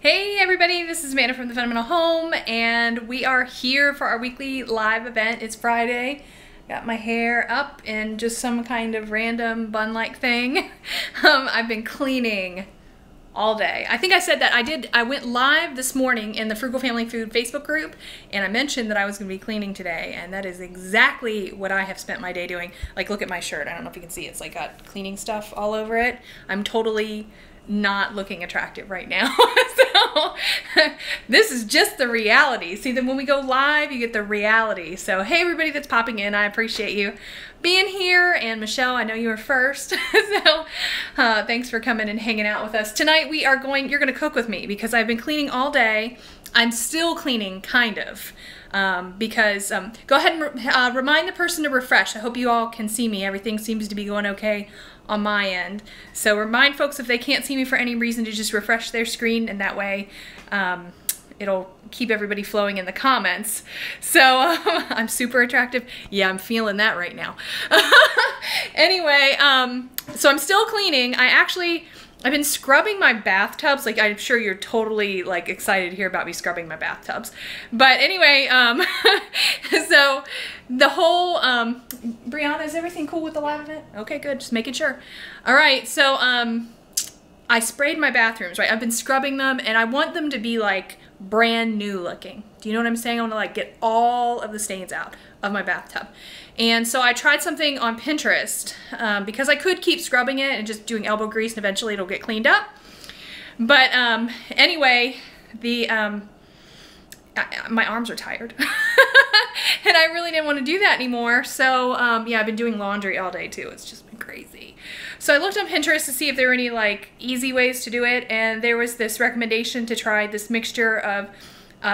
Hey everybody, this is Amanda from The Fundamental Home, and we are here for our weekly live event. It's Friday. Got my hair up in just some kind of random bun-like thing. I've been cleaning all day. I think I said that I went live this morning in the Frugal Family Food Facebook group, and I mentioned that I was going to be cleaning today, and that is exactly what I have spent my day doing. Like, look at my shirt. I don't know if you can see it. It's like got cleaning stuff all over it. I'm totally not looking attractive right now. So this is just the reality. See, then when we go live, you get the reality. So hey everybody that's popping in, I appreciate you being here. And Michelle, I know you were first. So thanks for coming and hanging out with us. Tonight you're gonna cook with me because I've been cleaning all day. I'm still cleaning, kind of. Go ahead and remind the person to refresh. I hope you all can see me. Everything seems to be going okay on my end. So remind folks if they can't see me for any reason to just refresh their screen, and that way it'll keep everybody flowing in the comments. So I'm super attractive. Yeah, I'm feeling that right now. Anyway, so I'm still cleaning. I've been scrubbing my bathtubs. Like, I'm sure you're totally like excited to hear about me scrubbing my bathtubs. But anyway, so the whole, Brianna, is everything cool with the live event? Okay, good, just making sure. All right, so I sprayed my bathrooms, right? I've been scrubbing them, and I want them to be like brand new looking. Do you know what I'm saying? I want to like get all of the stains out of my bathtub. And so I tried something on Pinterest because I could keep scrubbing it and just doing elbow grease, and eventually it'll get cleaned up. But anyway, my arms are tired. And I really didn't want to do that anymore. So yeah, I've been doing laundry all day too. It's just been crazy. So I looked on Pinterest to see if there were any like easy ways to do it. And there was this recommendation to try this mixture of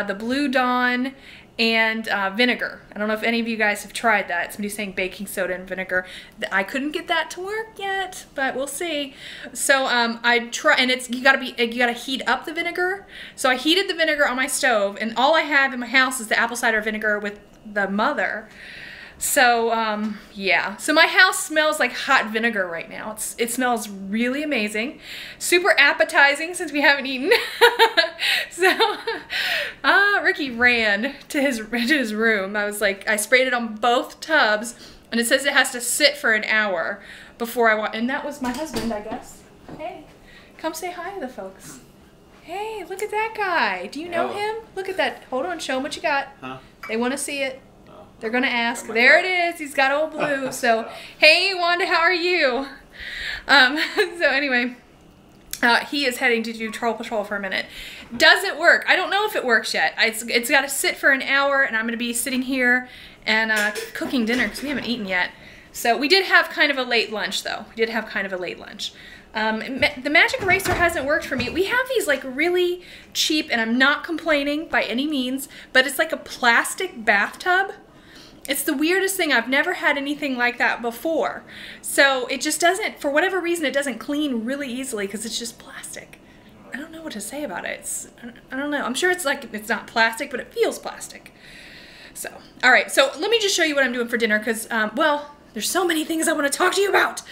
the Blue Dawn and vinegar. I don't know if any of you guys have tried that. Somebody's saying baking soda and vinegar. I couldn't get that to work yet, but we'll see. So I try, and you gotta heat up the vinegar. So I heated the vinegar on my stove, and all I have in my house is the apple cider vinegar with the mother. So yeah, so my house smells like hot vinegar right now. It smells really amazing, super appetizing since we haven't eaten. So Ricky ran to his room. I sprayed it on both tubs, and it says it has to sit for an hour before and that was my husband, I guess. Hey, come say hi to the folks. Hey, look at that guy. Do you know him? Look at that. Hold on, show him what you got. Huh? They want to see it. They're gonna ask. There it is. He's got old blue. So, hey Wanda, how are you? So anyway, he is heading to do Troll Patrol for a minute. Does it work? I don't know if it works yet. It's got to sit for an hour, and I'm gonna be sitting here and cooking dinner because we haven't eaten yet. So we did have kind of a late lunch, though. We did have kind of a late lunch. The magic eraser hasn't worked for me. We have these like really cheap, and I'm not complaining by any means, but it's like a plastic bathtub. It's the weirdest thing. I've never had anything like that before. So it just doesn't, for whatever reason, it doesn't clean really easily because it's just plastic. I don't know what to say about it. I don't know. I'm sure it's not plastic, but it feels plastic. So, all right. So let me just show you what I'm doing for dinner because, well, there's so many things I want to talk to you about.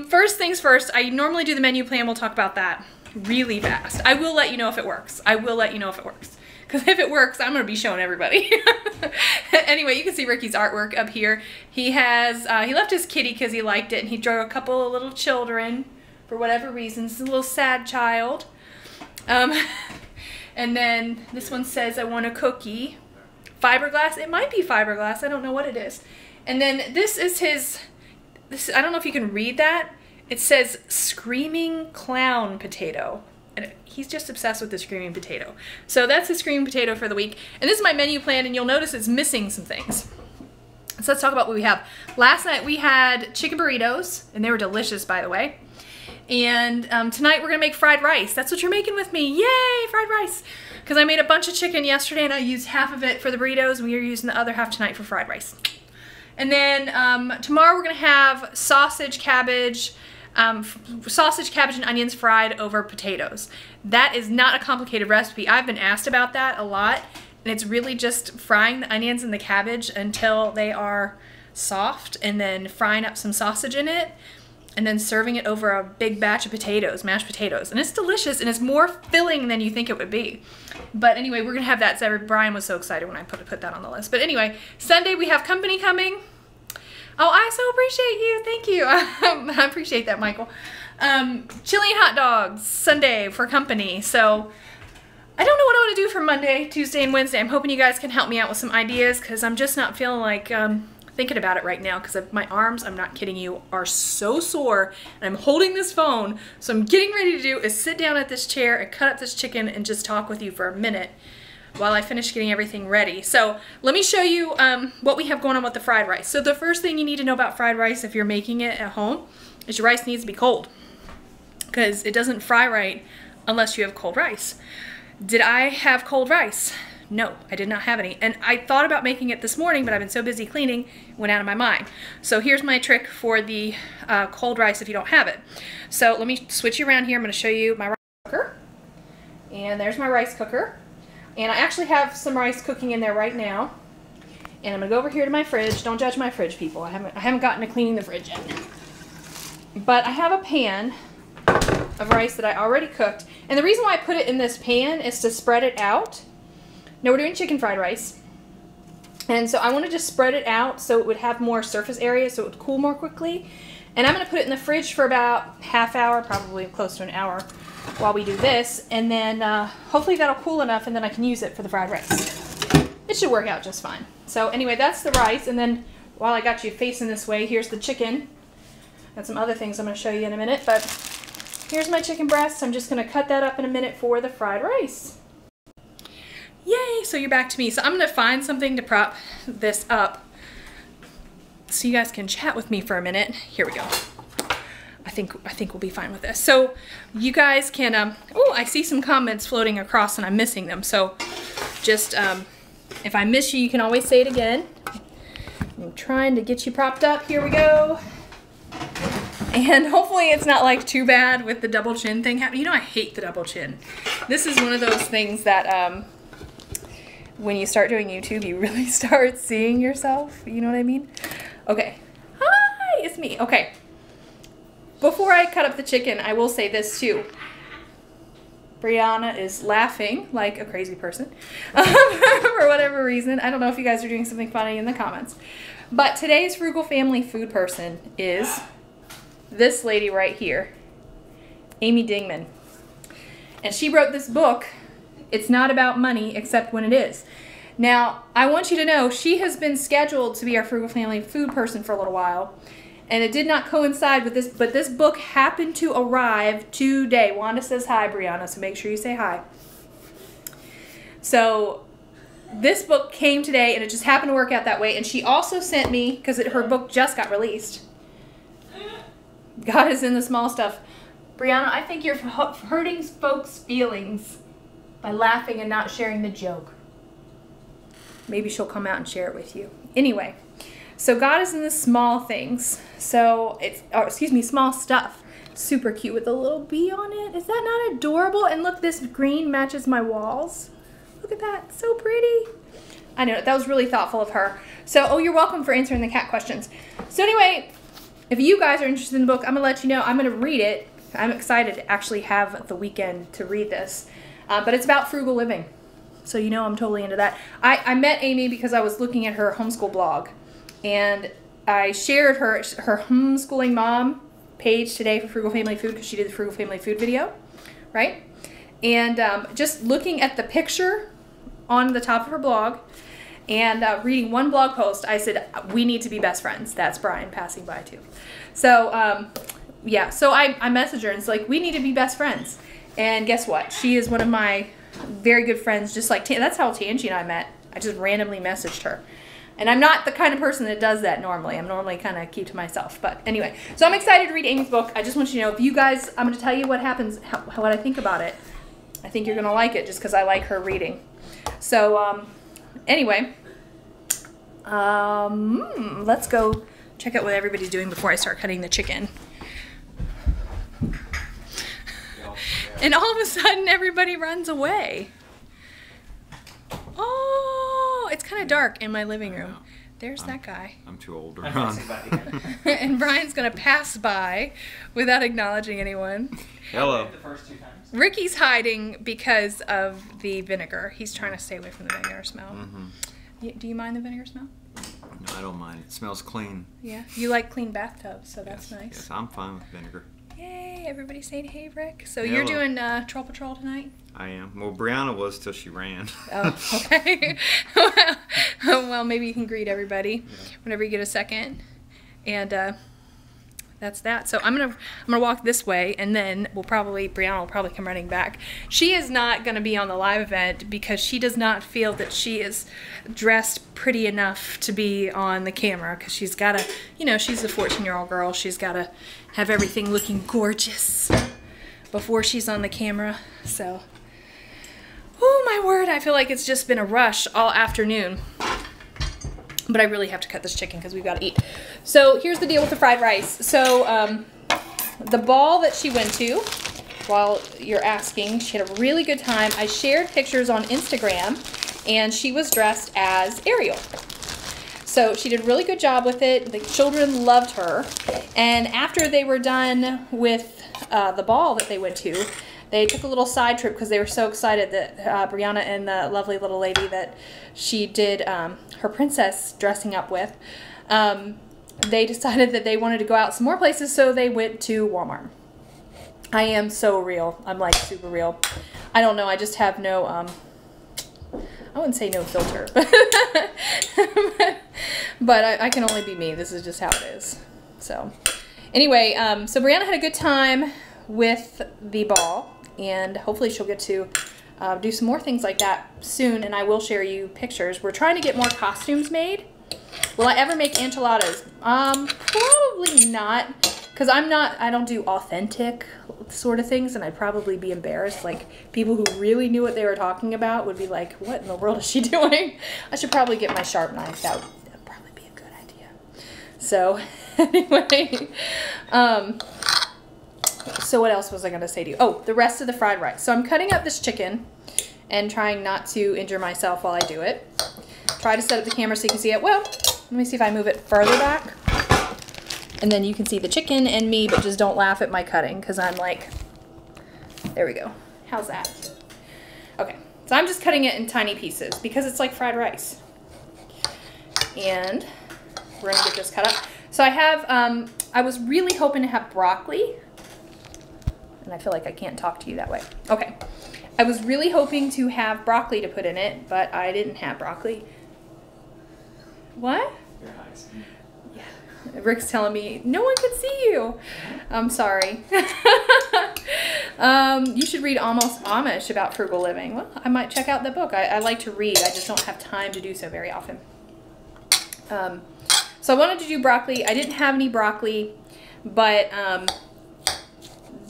First things first, I normally do the menu plan. We'll talk about that really fast. I will let you know if it works. I will let you know if it works. Because if it works, I'm going to be showing everybody. Anyway, you can see Ricky's artwork up here. He left his kitty because he liked it, and he drew a couple of little children for whatever reason. It's a little sad child. And then this one says, I want a cookie. Fiberglass. It might be fiberglass. I don't know what it is. And then this is I don't know if you can read that. It says Screaming Clown Potato. And he's just obsessed with the screaming potato. So that's the screaming potato for the week. And this is my menu plan, and you'll notice it's missing some things. So let's talk about what we have. Last night we had chicken burritos, and they were delicious, by the way. And tonight we're gonna make fried rice. That's what you're making with me. Yay, fried rice. Because I made a bunch of chicken yesterday, and I used half of it for the burritos, and we are using the other half tonight for fried rice. And then tomorrow we're gonna have sausage, cabbage, and onions fried over potatoes. That is not a complicated recipe. I've been asked about that a lot, and it's really just frying the onions and the cabbage until they are soft, and then frying up some sausage in it. and then serving it over a big batch of potatoes, mashed potatoes. And it's delicious, and it's more filling than you think it would be. But anyway, we're gonna have that. Brian was so excited when I put that on the list. But anyway, Sunday we have company coming. Oh, I so appreciate you. Thank you. I appreciate that, Michael. Chili and hot dogs Sunday for company. So I don't know what I want to do for Monday, Tuesday, and Wednesday. I'm hoping you guys can help me out with some ideas, because I'm just not feeling like thinking about it right now, because my arms, I'm not kidding you, are so sore, and I'm holding this phone. So I'm getting ready to do is sit down at this chair and cut up this chicken and just talk with you for a minute while I finish getting everything ready. So let me show you what we have going on with the fried rice. So the first thing you need to know about fried rice if you're making it at home is your rice needs to be cold, because it doesn't fry right unless you have cold rice. Did I have cold rice? No, I did not have any. And I thought about making it this morning, but I've been so busy cleaning, it went out of my mind. So here's my trick for the cold rice if you don't have it. So let me switch you around here. I'm going to show you my rice cooker. And there's my rice cooker. And I actually have some rice cooking in there right now. And I'm going to go over here to my fridge. Don't judge my fridge, people. I haven't gotten to cleaning the fridge yet. But I have a pan of rice that I already cooked. And the reason why I put it in this pan is to spread it out. Now we're doing chicken fried rice. And so I want to just spread it out so it would have more surface area, so it would cool more quickly. And I'm going to put it in the fridge for about half hour, probably close to an hour, while we do this. And then hopefully that'll cool enough, and then I can use it for the fried rice. It should work out just fine. So anyway, that's the rice. And then while I got you facing this way, here's the chicken. And some other things I'm going to show you in a minute. But here's my chicken breast. I'm just going to cut that up in a minute for the fried rice. Yay! So you're back to me. So I'm going to find something to prop this up so you guys can chat with me for a minute. Here we go. I think we'll be fine with this. So you guys can, oh, I see some comments floating across and I'm missing them. So just, if I miss you, you can always say it again. I'm trying to get you propped up. Here we go. And hopefully it's not like too bad with the double chin thing happening. You know, I hate the double chin. This is one of those things that when you start doing YouTube, you really start seeing yourself. You know what I mean? Okay. Hi, it's me. Okay. Before I cut up the chicken, I will say this too. Brianna is laughing like a crazy person for whatever reason. I don't know if you guys are doing something funny in the comments. But today's Frugal Family food person is this lady right here, Amy Dingman. And she wrote this book, It's Not About Money Except When It Is. Now, I want you to know she has been scheduled to be our Frugal Family food person for a little while. And it did not coincide with this, but this book happened to arrive today. Wanda says hi, Brianna, so make sure you say hi. So this book came today, and it just happened to work out that way. And she also sent me, because her book just got released, God is in the small stuff. Brianna, I think you're hurting folks' feelings by laughing and not sharing the joke. Maybe she'll come out and share it with you. Anyway. So God is in the small things. So it's, small stuff. Super cute with a little bee on it. Is that not adorable? And look, this green matches my walls. Look at that, so pretty. I know, that was really thoughtful of her. So, oh, you're welcome for answering the cat questions. So anyway, if you guys are interested in the book, I'm gonna let you know, I'm gonna read it. I'm excited to actually have the weekend to read this. But it's about frugal living. So you know I'm totally into that. I met Amy because I was looking at her homeschool blog. And I shared her homeschooling mom page today for Frugal Family Food because she did the Frugal Family Food video, right? And just looking at the picture on the top of her blog and reading one blog post, I said, we need to be best friends. That's Brian passing by too. So, yeah, so I messaged her and it's like, we need to be best friends. And guess what? She is one of my very good friends, just like, that's how Tangi and I met. I just randomly messaged her. And I'm not the kind of person that does that normally. I'm normally kind of keep to myself. But anyway, so I'm excited to read Amy's book. I just want you to know, if you guys, I'm going to tell you what happens, what I think about it. I think you're going to like it just because I like her reading. So anyway, let's go check out what everybody's doing before I start cutting the chicken. And all of a sudden, everybody runs away. Oh, it's kind of dark in my living room. There's that guy. I'm too old to I'm run. And Brian's going to pass by without acknowledging anyone. Hello. The first 2 times. Ricky's hiding because of the vinegar. He's trying to stay away from the vinegar smell. Do you mind the vinegar smell? No, I don't mind. It smells clean. Yeah. You like clean bathtubs, so that's Yes, nice. Yes, I'm fine with vinegar. Yay, everybody saying hey, Rick. So Hello. you're doing Troll Patrol tonight? I am. Well, Brianna was till she ran. Oh, okay. Well, maybe you can greet everybody whenever you get a second. And that's that. So I'm gonna walk this way, and then Brianna will probably come running back. She is not gonna be on the live event because she does not feel that she is dressed pretty enough to be on the camera, because she's gotta, you know, she's a 14-year-old girl. She's gotta have everything looking gorgeous before she's on the camera. So, oh my word, I feel like it's just been a rush all afternoon. But I really have to cut this chicken because we've got to eat. So here's the deal with the fried rice. So the ball that she went to, while you're asking, she had a really good time. I shared pictures on Instagram, and she was dressed as Ariel. So she did a really good job with it. The children loved her. And after they were done with the ball that they went to, they took a little side trip because they were so excited that Brianna and the lovely little lady that she did her princess dressing up with, they decided that they wanted to go out some more places, so they went to Walmart. I am so real. I'm like super real. I don't know. I just have no, I wouldn't say no filter, but I can only be me. This is just how it is. So anyway, so Brianna had a good time with the ball, and hopefully she'll get to do some more things like that soon, and I will share you pictures. We're trying to get more costumes made. Will I ever make enchiladas? Probably not, because I don't do authentic sort of things, and I'd probably be embarrassed. Like, people who really knew what they were talking about would be like, what in the world is she doing? I should probably get my sharp knife. That'd probably be a good idea. So, anyway, so what else was I going to say to you? Oh, the rest of the fried rice. So I'm cutting up this chicken and trying not to injure myself while I do it. Try to set up the camera so you can see it. Well, let me see if I move it further back. And then you can see the chicken and me, but just don't laugh at my cutting, because I'm like, there we go. How's that? Okay, so I'm just cutting it in tiny pieces because it's like fried rice. And we're going to get this cut up. So I have, I was really hoping to have broccoli. And I feel like I can't talk to you that way. Okay. I was really hoping to have broccoli to put in it, but I didn't have broccoli. What? Your eyes. Yeah. Rick's telling me, no one could see you. I'm sorry. You should read Almost Amish about frugal living. Well, I might check out the book. I like to read. I just don't have time to do so very often. So I wanted to do broccoli. I didn't have any broccoli, but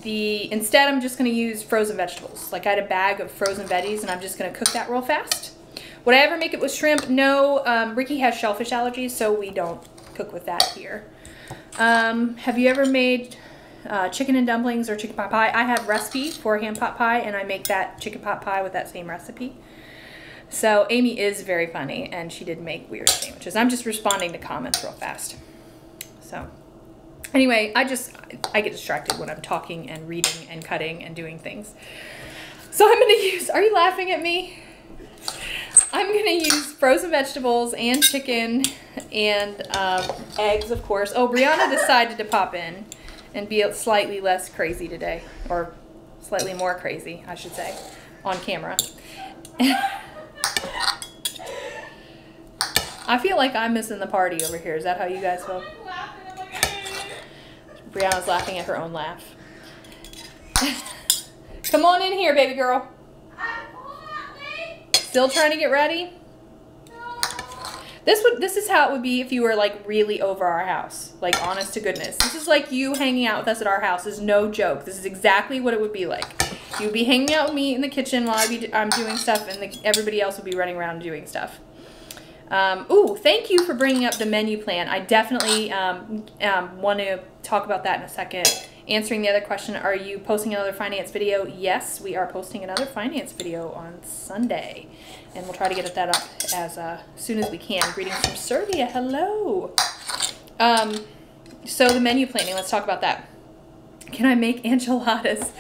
instead I'm just going to use frozen vegetables. Like, I had a bag of frozen veggies, and I'm just going to cook that real fast. Would I ever make it with shrimp? No. Ricky has shellfish allergies, so we don't cook with that here. Have you ever made chicken and dumplings or chicken pot pie? I have recipe for ham pot pie, and I make that chicken pot pie with that same recipe. So Amy is very funny, and she did make weird sandwiches. I'm just responding to comments real fast. So anyway, I get distracted when I'm talking and reading and cutting and doing things. So I'm going to use, are you laughing at me? I'm going to use frozen vegetables and chicken and eggs, of course. Oh, Brianna decided to pop in and be slightly less crazy today, or slightly more crazy, I should say, on camera. I feel like I'm missing the party over here. Is that how you guys feel? Brianna's laughing at her own laugh. Come on in here, baby girl. Still trying to get ready? This is how it would be if you were like really over our house. Like, honest to goodness. This is like you hanging out with us at our house. This is no joke. This is exactly what it would be like. You would be hanging out with me in the kitchen while I'm doing stuff, and everybody else would be running around doing stuff. Ooh, thank you for bringing up the menu plan. I definitely want to talk about that in a second. answering the other question, are you posting another finance video? Yes, we are posting another finance video on Sunday. And we'll try to get that up as soon as we can. Greetings from Serbia. Hello. So the menu planning, let's talk about that. Can I make enchiladas?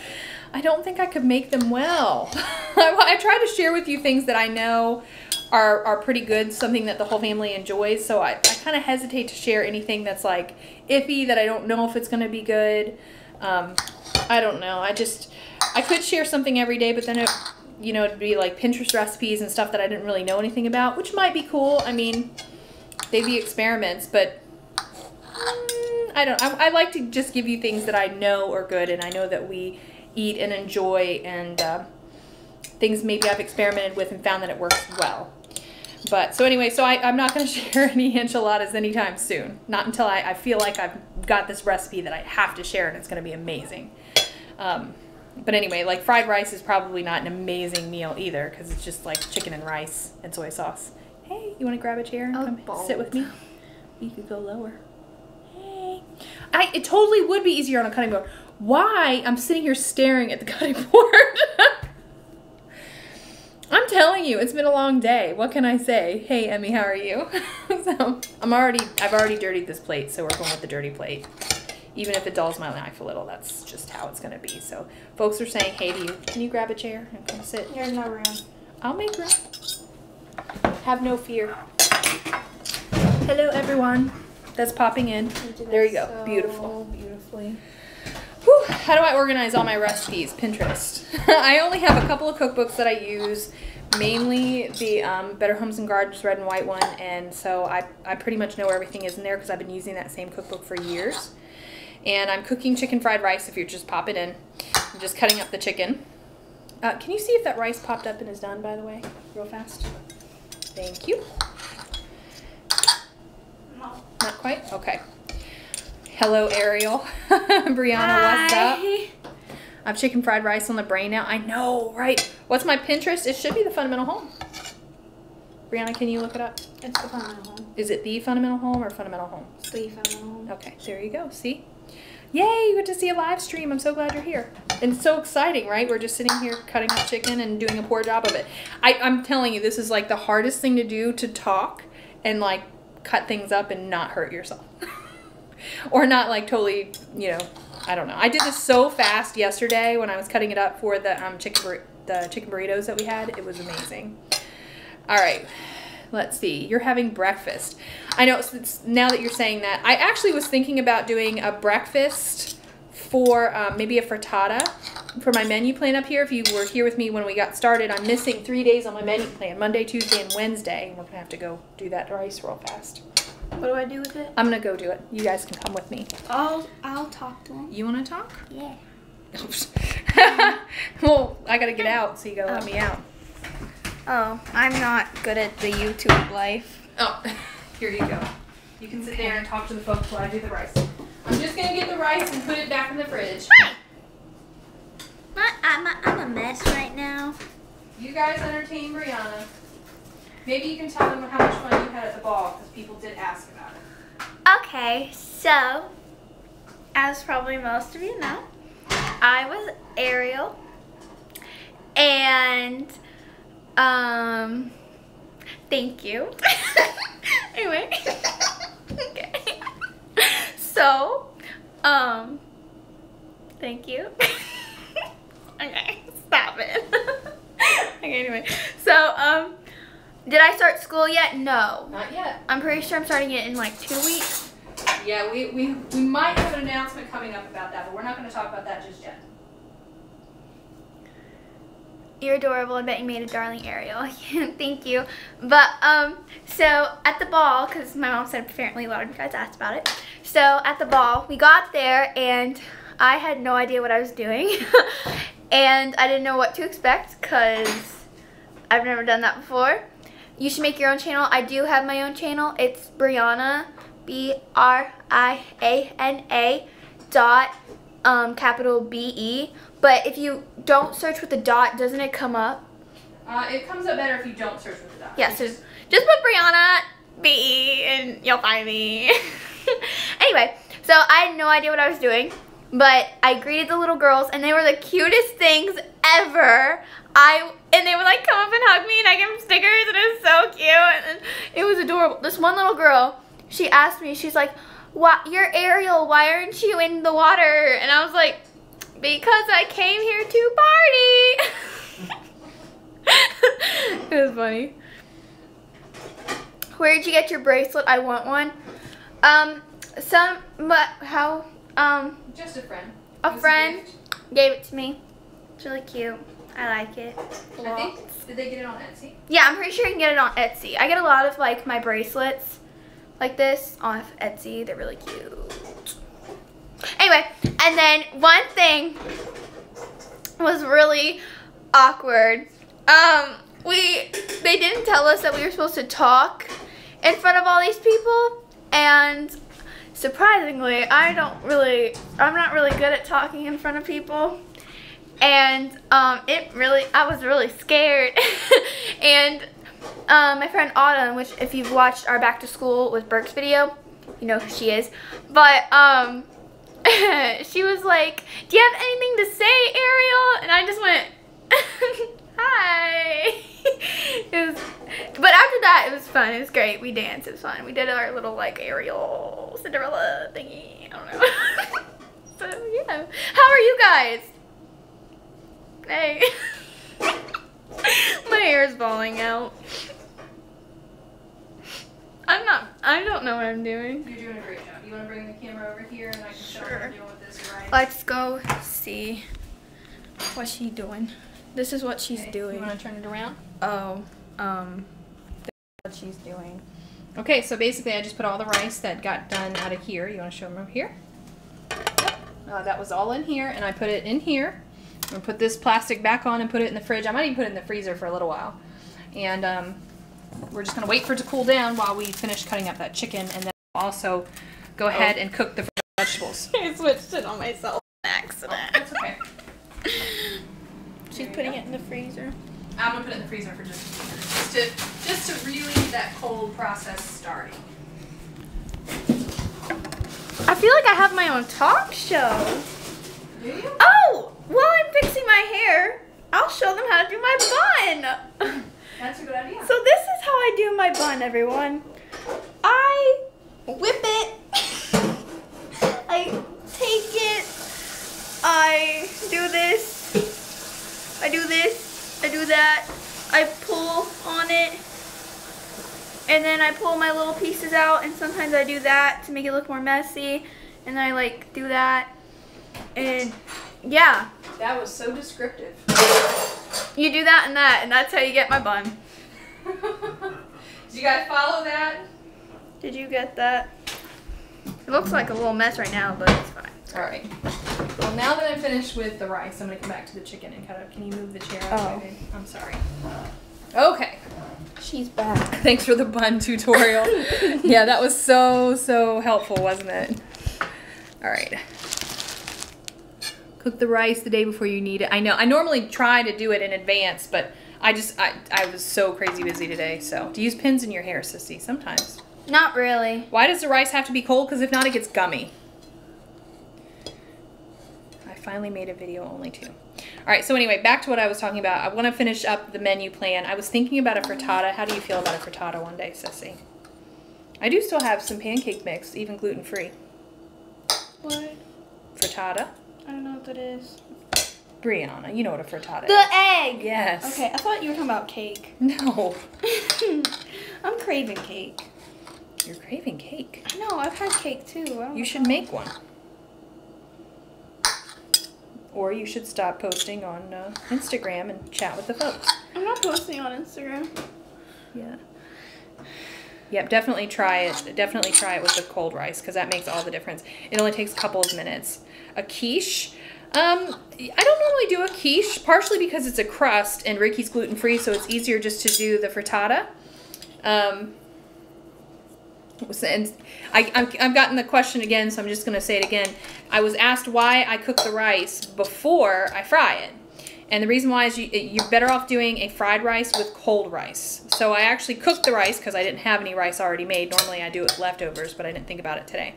I don't think I could make them well. I try to share with you things that I know are pretty good, something that the whole family enjoys. So I kind of hesitate to share anything that's like iffy, that I don't know if it's going to be good. I don't know. I could share something every day, but then it, you know, it'd be like Pinterest recipes and stuff that I didn't really know anything about, which might be cool. I mean, they'd be experiments, but I like to just give you things that I know are good and I know that we eat and enjoy, and things maybe I've experimented with and found that it works well. But so anyway, so I'm not going to share any enchiladas anytime soon. Not until I feel like I've got this recipe that I have to share and it's going to be amazing. But anyway, like fried rice is probably not an amazing meal either, because it's just like chicken and rice and soy sauce. Hey, you want to grab a chair and come sit with me? You could go lower. Hey. It totally would be easier on a cutting board. Why I'm sitting here staring at the cutting board? I'm telling you, it's been a long day. What can I say? Hey, Emmy, how are you? So I've already dirtied this plate, so we're going with the dirty plate. Even if it dulls my knife a little, that's just how it's gonna be. So folks are saying hey to you. Can you grab a chair and come sit? There's no room. I'll make room. Have no fear. Hello, everyone that's popping in. There you go. Beautiful. Beautifully. Whew. How do I organize all my recipes? Pinterest. I only have a couple of cookbooks that I use, mainly the Better Homes and Gardens red and white one, and so I pretty much know where everything is in there because I've been using that same cookbook for years. And I'm cooking chicken fried rice if you're just popping in. I'm just cutting up the chicken. Can you see if that rice popped up and is done, by the way, real fast? Thank you. No. Not quite? Okay. Hello, Ariel. Brianna, what's up? I have chicken fried rice on the brain now. I know, right? What's my Pinterest? It should be the Fundamental Home. Brianna, can you look it up? It's the Fundamental Home. Is it the Fundamental Home or Fundamental Home? It's the Fundamental Home. Okay, there you go. See? Yay, you get to see a live stream. I'm so glad you're here. And it's so exciting, right? We're just sitting here cutting up chicken and doing a poor job of it. I'm telling you, this is like the hardest thing to do, to talk and like cut things up and not hurt yourself. Or not like totally, you know, I don't know. I did this so fast yesterday when I was cutting it up for the chicken burritos that we had. It was amazing. All right, let's see. You're having breakfast. I know, now that you're saying that, I actually was thinking about doing a breakfast for maybe a frittata for my menu plan up here. If you were here with me when we got started, I'm missing 3 days on my menu plan, Monday, Tuesday, and Wednesday. We're gonna have to go do that rice real fast. What do I do with it? I'm gonna go do it. You guys can come with me. I'll talk to him. You wanna talk? Yeah. Well, I gotta get out, so you gotta let me out. Oh, I'm not good at the YouTube life. Oh, here you go. You can sit there and talk to the folks while I do the rice. I'm just gonna get the rice and put it back in the fridge. I'm a mess right now. You guys entertain Brianna. Maybe you can tell them how much fun you had at the ball, because people did ask about it. Okay, so, as probably most of you know, I was Ariel, and, thank you. Anyway, okay, so, thank you. Okay, stop it. Okay, anyway, so, did I start school yet? No. Not yet. I'm pretty sure I'm starting it in like 2 weeks. Yeah, we might have an announcement coming up about that, but we're not going to talk about that just yet. You're adorable. I bet you made a darling Ariel. Thank you. But, so at the ball, because my mom said apparently a lot of you guys asked about it. So at the ball, we got there and I had no idea what I was doing. And I didn't know what to expect because I've never done that before. You should make your own channel. I do have my own channel. It's Brianna, B-R-I-A-N-A capital B-E. But if you don't search with the dot, doesn't it come up? It comes up better if you don't search with the dot. Yeah, so just put Brianna, B-E, and you'll find me. Anyway, so I had no idea what I was doing. But I greeted the little girls, and they were the cutest things ever. And they would like come up and hug me, and I gave them stickers, and it was so cute. And it was adorable. This one little girl, she asked me, she's like, "What? You're Ariel. Why aren't you in the water?" And I was like, "Because I came here to party." It was funny. Where did you get your bracelet? I want one. Just a friend. A friend gave it to me. It's really cute. I like it. I think, did they get it on Etsy? Yeah, I'm pretty sure you can get it on Etsy. I get a lot of like my bracelets like this off Etsy. They're really cute. Anyway, and then one thing was really awkward. They didn't tell us that we were supposed to talk in front of all these people, and surprisingly, I'm not really good at talking in front of people. And I was really scared. And my friend Autumn, which if you've watched our back to school with Burke's video, you know who she is. But she was like, "Do you have anything to say, Ariel?" And I just went, "Hi." But after that, it was fun. It was great. We danced. It was fun. We did our little like Ariel Cinderella thingy. I don't know. So yeah. How are you guys? Hey. My hair is falling out. I don't know what I'm doing. You're doing a great job. You want to bring the camera over here and I can show what I'm doing with this rice? Let's go see what she's doing. This is what she's doing. You want to turn it around? Oh, what she's doing. Okay, so basically I just put all the rice that got done out of here. You want to show them over here? That was all in here, and I put it in here. I'm going to put this plastic back on and put it in the fridge. I might even put it in the freezer for a little while. And we're just going to wait for it to cool down while we finish cutting up that chicken, and then we'll also go ahead and cook the vegetables. I switched it on myself by accident. Oh, that's okay. She's putting it in the freezer. I'm going to put it in the freezer for just a few minutes, just to really get that cold process starting. I feel like I have my own talk show. Do you? Oh, while I'm fixing my hair, I'll show them how to do my bun. That's a good idea. So this is how I do my bun, everyone. I whip it. I take it. I do this. I do this. I do that. I pull on it. And then I pull my little pieces out, and sometimes I do that to make it look more messy. And then I like do that. And yeah. That was so descriptive. You do that, and that's how you get my bun. Did you guys follow that? Did you get that? It looks like a little mess right now, but it's fine. Alright. Well, now that I'm finished with the rice, I'm going to come back to the chicken and cut up. Can you move the chair out of the way? I'm sorry. Okay. She's back. Thanks for the bun tutorial. Yeah, that was so helpful, wasn't it? Alright. Cook the rice the day before you need it. I know. I normally try to do it in advance, but I was so crazy busy today. So, do you use pins in your hair, Sissy? Sometimes. Not really. Why does the rice have to be cold? Because if not, it gets gummy. I finally made a video only too. All right, so anyway, back to what I was talking about. I want to finish up the menu plan. I was thinking about a frittata. How do you feel about a frittata one day, Sissy? I do still have some pancake mix, even gluten-free. What? Frittata. I don't know what that is. Brianna, you know what a frittata is. The egg! Yes. Okay, I thought you were talking about cake. No. I'm craving cake. You're craving cake. I know, I've had cake too. You should make one. Or you should stop posting on Instagram and chat with the folks. I'm not posting on Instagram. Yeah. Yep, definitely try it. Definitely try it with the cold rice, because that makes all the difference. It only takes a couple of minutes. A quiche. I don't normally do a quiche, partially because it's a crust and Ricky's gluten-free, so it's easier just to do the frittata. And I've gotten the question again, so I'm just going to say it again. I was asked why I cook the rice before I fry it. And the reason why is you're better off doing a fried rice with cold rice. So I actually cooked the rice because I didn't have any rice already made. Normally I do it with leftovers, but I didn't think about it today.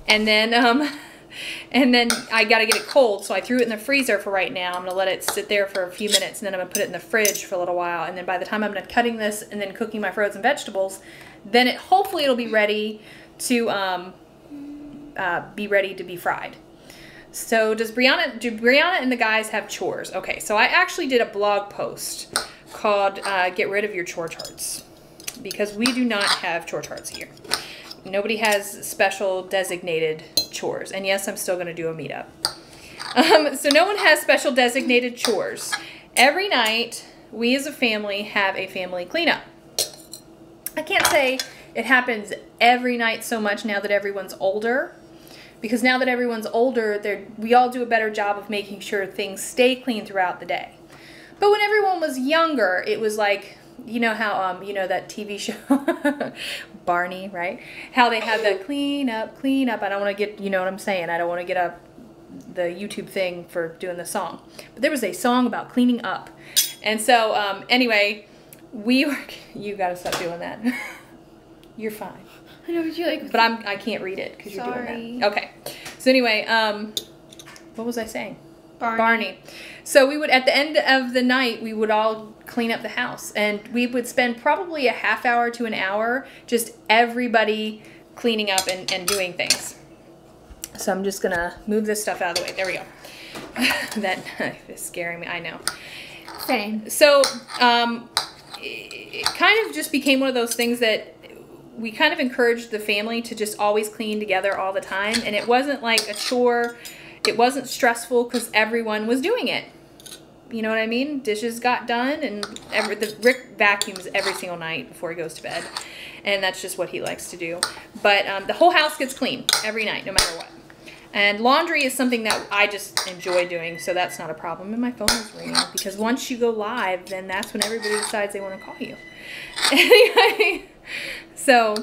And then And then I got to get it cold, so I threw it in the freezer for right now. I'm going to let it sit there for a few minutes, and then I'm going to put it in the fridge for a little while. And then by the time I'm done cutting this and then cooking my frozen vegetables, then hopefully it'll be ready to be fried. So do Brianna and the guys have chores? Okay, so I actually did a blog post called Get Rid of Your Chore Charts, because we do not have chore charts here. Nobody has special designated chores. And yes, I'm still going to do a meetup. So no one has special designated chores. Every night, we as a family have a family cleanup. I can't say it happens every night so much now that everyone's older. Because now that everyone's older, we all do a better job of making sure things stay clean throughout the day. But when everyone was younger, it was like, you know how, you know that TV show, Barney, right? How they have the clean up. I don't want to get, you know what I'm saying? I don't want to get the YouTube thing for doing the song. But there was a song about cleaning up. And so, anyway, you got to stop doing that. You're fine. I know what you like. But I can't read it because you're doing that. Okay. So anyway, what was I saying? Barney. So we would, at the end of the night, we would all clean up the house. And we would spend probably a half hour to an hour just everybody cleaning up and doing things. So I'm just going to move this stuff out of the way. There we go. That is scaring me. I know. Same. So it kind of just became one of those things that we kind of encouraged the family to just always clean together all the time. And it wasn't like a chore. It wasn't stressful because everyone was doing it. You know what I mean? Dishes got done, and Rick vacuums every single night before he goes to bed. And that's just what he likes to do. But the whole house gets clean every night, no matter what. And laundry is something that I just enjoy doing, so that's not a problem. And my phone is ringing, because once you go live, then that's when everybody decides they want to call you. Anyway, so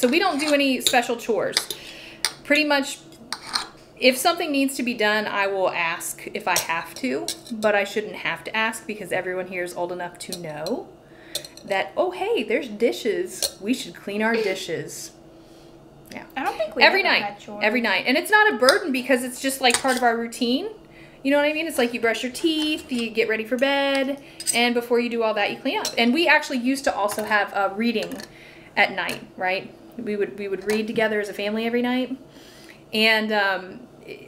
we don't do any special chores. Pretty much, if something needs to be done, I will ask if I have to, but I shouldn't have to ask because everyone here is old enough to know that, oh, hey, there's dishes. We should clean our dishes. Yeah. I don't think we every ever night. had chores. Every night. And it's not a burden because it's just like part of our routine. You know what I mean? It's like you brush your teeth, you get ready for bed, and before you do all that, you clean up. And we actually used to also have a reading at night, right? We would read together as a family every night. And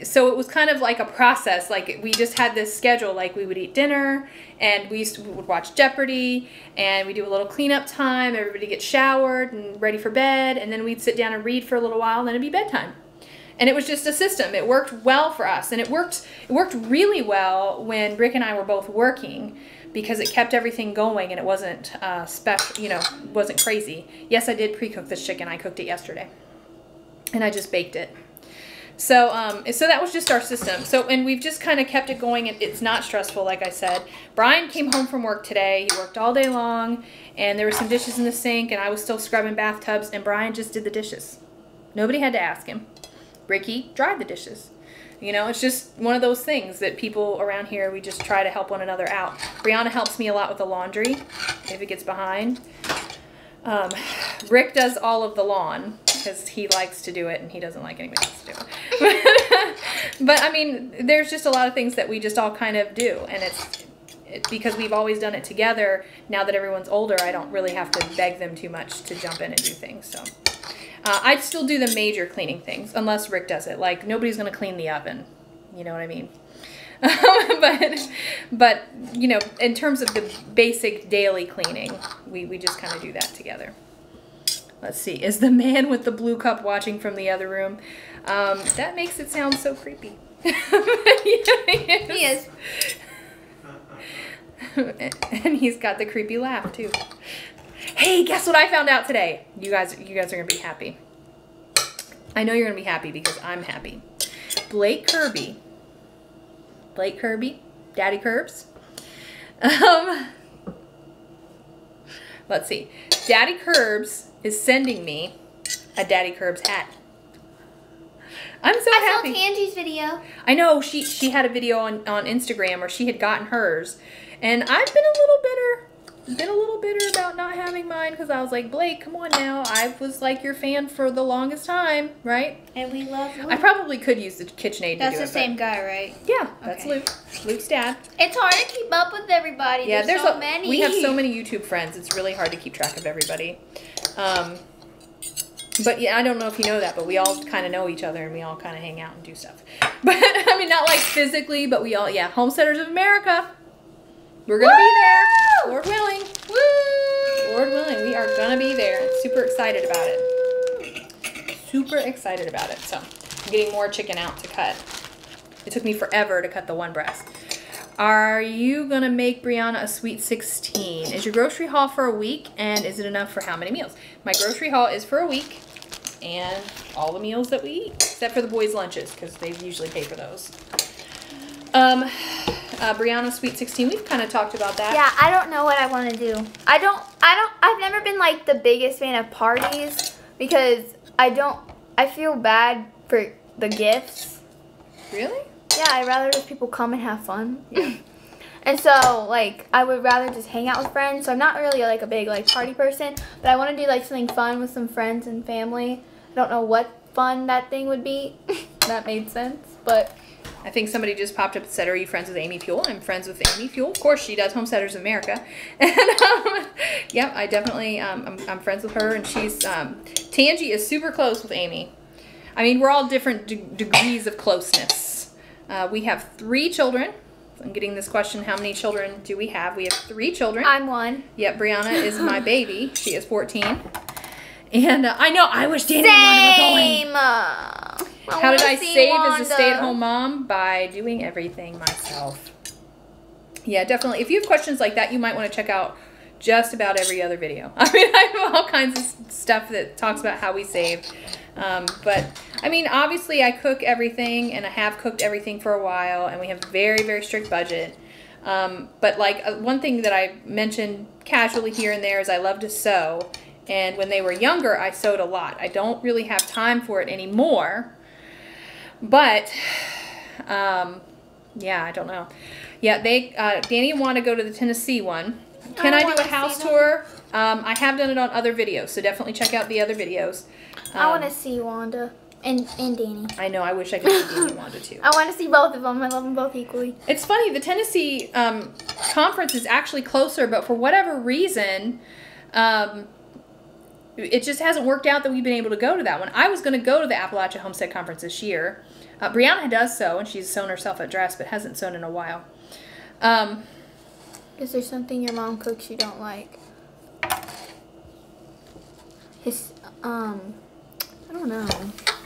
so it was kind of like a process. Like we just had this schedule. Like we would eat dinner, and we would watch Jeopardy, and we do a little cleanup time. Everybody gets showered and ready for bed, and then we'd sit down and read for a little while, and then it'd be bedtime. And it was just a system. It worked well for us, and it worked really well when Rick and I were both working, because it kept everything going, and it wasn't special, you know, wasn't crazy. Yes, I did pre-cook this chicken. I cooked it yesterday, and I just baked it. So that was just our system. So, and we've just kind of kept it going, and it's not stressful, like I said. Brian came home from work today. He worked all day long, and there were some dishes in the sink, and I was still scrubbing bathtubs, and Brian just did the dishes. Nobody had to ask him. Ricky dried the dishes. You know, it's just one of those things that people around here, we just try to help one another out. Brianna helps me a lot with the laundry if it gets behind. Rick does all of the lawn because he likes to do it and he doesn't like anybody else to do it. But I mean, there's just a lot of things that we just all kind of do, and it's because we've always done it together. Now that everyone's older, I don't really have to beg them too much to jump in and do things. So I'd still do the major cleaning things unless Rick does it. Like nobody's going to clean the oven. You know what I mean? but you know, in terms of the basic daily cleaning, we just kind of do that together. Let's see. Is the man with the blue cup watching from the other room? That makes it sound so creepy. Yeah, he is. And he's got the creepy laugh too. Hey, guess what I found out today? You guys are gonna be happy. I know you're gonna be happy because I'm happy. Blake Kirby, Daddy Curbs. Let's see. Daddy Curbs is sending me a Daddy Curbs hat. I'm so happy. I saw Tangie's video. I know, she had a video on Instagram where she had gotten hers. And I've been a little bitter been a little bitter about not having mine because I was like, Blake, come on now. I was like your fan for the longest time, right? And we love Luke. I probably could use the KitchenAid to That's do the it, same guy, right? Yeah, that's Okay. Luke. Luke's dad. It's hard to keep up with everybody. Yeah, there's so many. We have so many YouTube friends. It's really hard to keep track of everybody. But yeah, I don't know if you know that, but we all kind of know each other and we all kind of hang out and do stuff. But I mean, not like physically, but we all, yeah, Homesteaders of America. We're going to be there. Lord willing. Woo! Lord willing, we are going to be there. Super excited about it. Super excited about it. So I'm getting more chicken out to cut. It took me forever to cut the one breast. Are you going to make Brianna a sweet 16? Is your grocery haul for a week? And is it enough for how many meals? My grocery haul is for a week. And all the meals that we eat. Except for the boys' lunches, because they usually pay for those. Brianna's sweet 16, we've kind of talked about that. Yeah, I don't know what I want to do. I've never been like the biggest fan of parties because I feel bad for the gifts. Really? Yeah, I'd rather just people come and have fun. Yeah. And so, like, I would rather just hang out with friends. So I'm not really like a big like party person, but I want to do like something fun with some friends and family. I don't know what fun that thing would be. That made sense, but I think somebody just popped up and said, are you friends with Amy Fuel? I'm friends with Amy Fuel. Of course, she does Homesteaders of America. And, yeah, I definitely, I'm friends with her. And she's, Tangie is super close with Amy. I mean, we're all different degrees of closeness. We have 3 children. I'm getting this question, how many children do we have? We have 3 children. I'm one. Yep, Brianna is my baby. She is 14. And I know, I wish Danny and Wanda were going. How did I save as a stay-at-home mom? By doing everything myself. Yeah, definitely. If you have questions like that, you might want to check out just about every other video. I mean, I have all kinds of stuff that talks about how we save. But, I mean, obviously I cook everything, and I have cooked everything for a while, and we have a very, very strict budget. But, like, one thing that I mentioned casually here and there is I love to sew. And when they were younger, I sewed a lot. I don't really have time for it anymore. But, yeah, I don't know. Yeah, Danny and Wanda go to the Tennessee one. Can I do a house tour? I have done it on other videos, so definitely check out the other videos. I want to see Wanda and Danny. I know, I wish I could see Danny and Wanda too. I want to see both of them. I love them both equally. It's funny, the Tennessee conference is actually closer, but for whatever reason, it just hasn't worked out that we've been able to go to that one. I was going to go to the Appalachia Homestead Conference this year. Brianna does sew, and she's sewn herself a dress, but hasn't sewn in a while. Is there something your mom cooks you don't like? I don't know.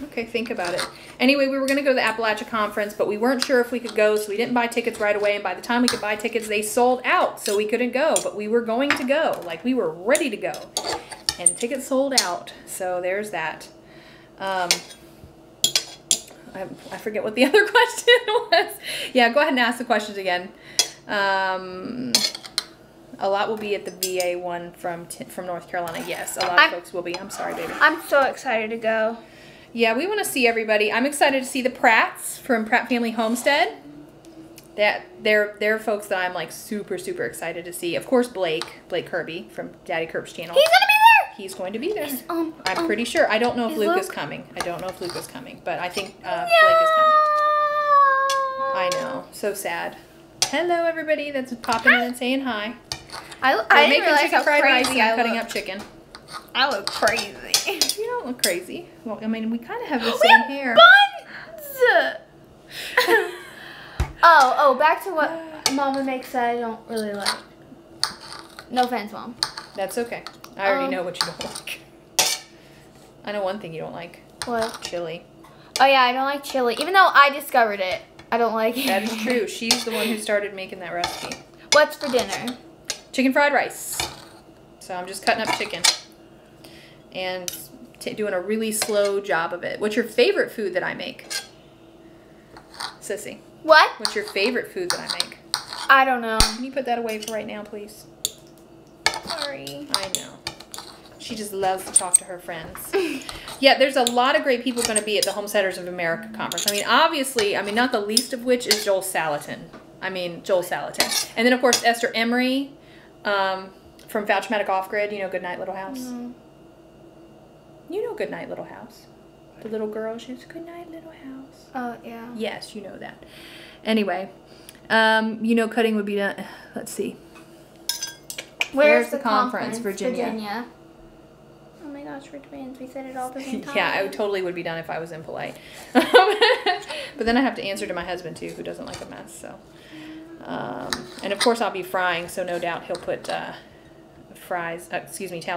Okay, think about it. Anyway, we were going to go to the Appalachia Conference, but we weren't sure if we could go, so we didn't buy tickets right away. And by the time we could buy tickets, they sold out, so we couldn't go. But we were going to go. Like, we were ready to go. And tickets sold out. So there's that. I forget what the other question was. Yeah, go ahead and ask the questions again. A lot will be at the VA one from North Carolina. Yes, a lot of folks will be. I'm sorry, baby. I'm so excited to go. Yeah, we want to see everybody. I'm excited to see the Pratts from Pratt Family Homestead. They're folks that I'm like super excited to see. Of course, Blake Kirby from Daddy Kirby's channel. He's gonna be there. He's going to be there. I'm pretty sure. I don't know if Luke is coming. I don't know if Luke is coming, but I think Blake is coming. I know. So sad. Hello, everybody that's popping in and saying hi. I didn't realize chicken how fried rice crazy and I'm I cutting look. up chicken. I look crazy. You don't look crazy. Well, I mean, we kind of have the same hair. Buns! Oh, back to what Mama makes that I don't really like. No offense, Mom. That's okay. I already know what you don't like. I know one thing you don't like. What? Chili. Oh, yeah, I don't like chili. Even though I discovered it, I don't like it. That is true. She's the one who started making that recipe. What's for dinner? Chicken fried rice. So I'm just cutting up chicken. And doing a really slow job of it. What's your favorite food that I make? Sissy. What? What's your favorite food that I make? I don't know. Can you put that away for right now, please? Sorry. I know. She just loves to talk to her friends. Yeah, there's a lot of great people going to be at the Homesteaders of America conference. I mean, obviously, not the least of which is Joel Salatin. And then, of course, Esther Emery. from Fouchmatic Off Grid, you know Goodnight Little House? No. You know Goodnight Little House. The little girl, she's Goodnight Little House. Oh, yeah. Yes, you know that. Anyway, you know cutting would be done. Let's see. Where's the conference? Virginia. Oh my gosh, we're twins. We said it all at the same time. Yeah, I totally would be done if I was impolite. But then I have to answer to my husband too, who doesn't like a mess. So, and of course I'll be frying, so no doubt he'll put towels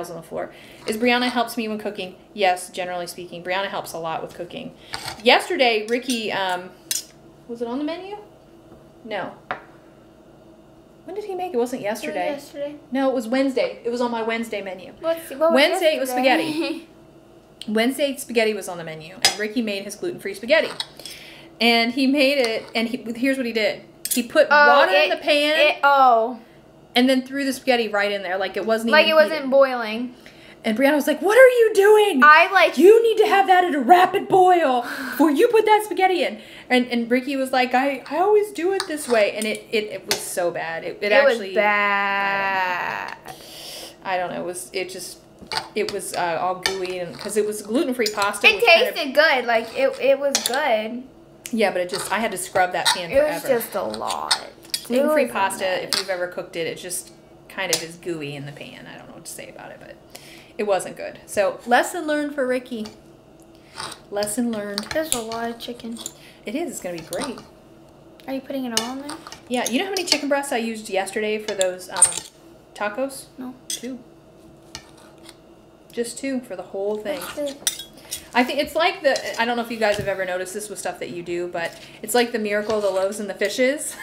on the floor. Is Brianna helps me when cooking? Yes, generally speaking, Brianna helps a lot with cooking. Yesterday, Ricky, was it on the menu? No. When did he make it? It wasn't yesterday. It was yesterday. No, it was Wednesday. It was on my Wednesday menu. What Wednesday, it was spaghetti. Wednesday, spaghetti was on the menu. And Ricky made his gluten-free spaghetti. And he made it, and here's what he did. He put water in the pan. And then threw the spaghetti right in there. Like it wasn't even it wasn't boiling. And Brianna was like, what are you doing? You need to have that at a rapid boil before you put that spaghetti in. And Ricky was like, I always do it this way. And it was so bad. It actually was bad. I don't know. It was all gooey, and because it was gluten-free pasta. It tasted good. Like it was good. Yeah, but I had to scrub that pan forever. It was just a lot. Gluten-free pasta, if you've ever cooked it, it just kind of is gooey in the pan. I don't know what to say about it, but it wasn't good. So, lesson learned for Ricky. Lesson learned. There's a lot of chicken. It is. It's going to be great. Are you putting it all in there? Yeah. You know how many chicken breasts I used yesterday for those tacos? No. 2. Just 2 for the whole thing. I think it's like I don't know if you guys have ever noticed this with stuff that you do, but it's like the miracle of the loaves and the fishes.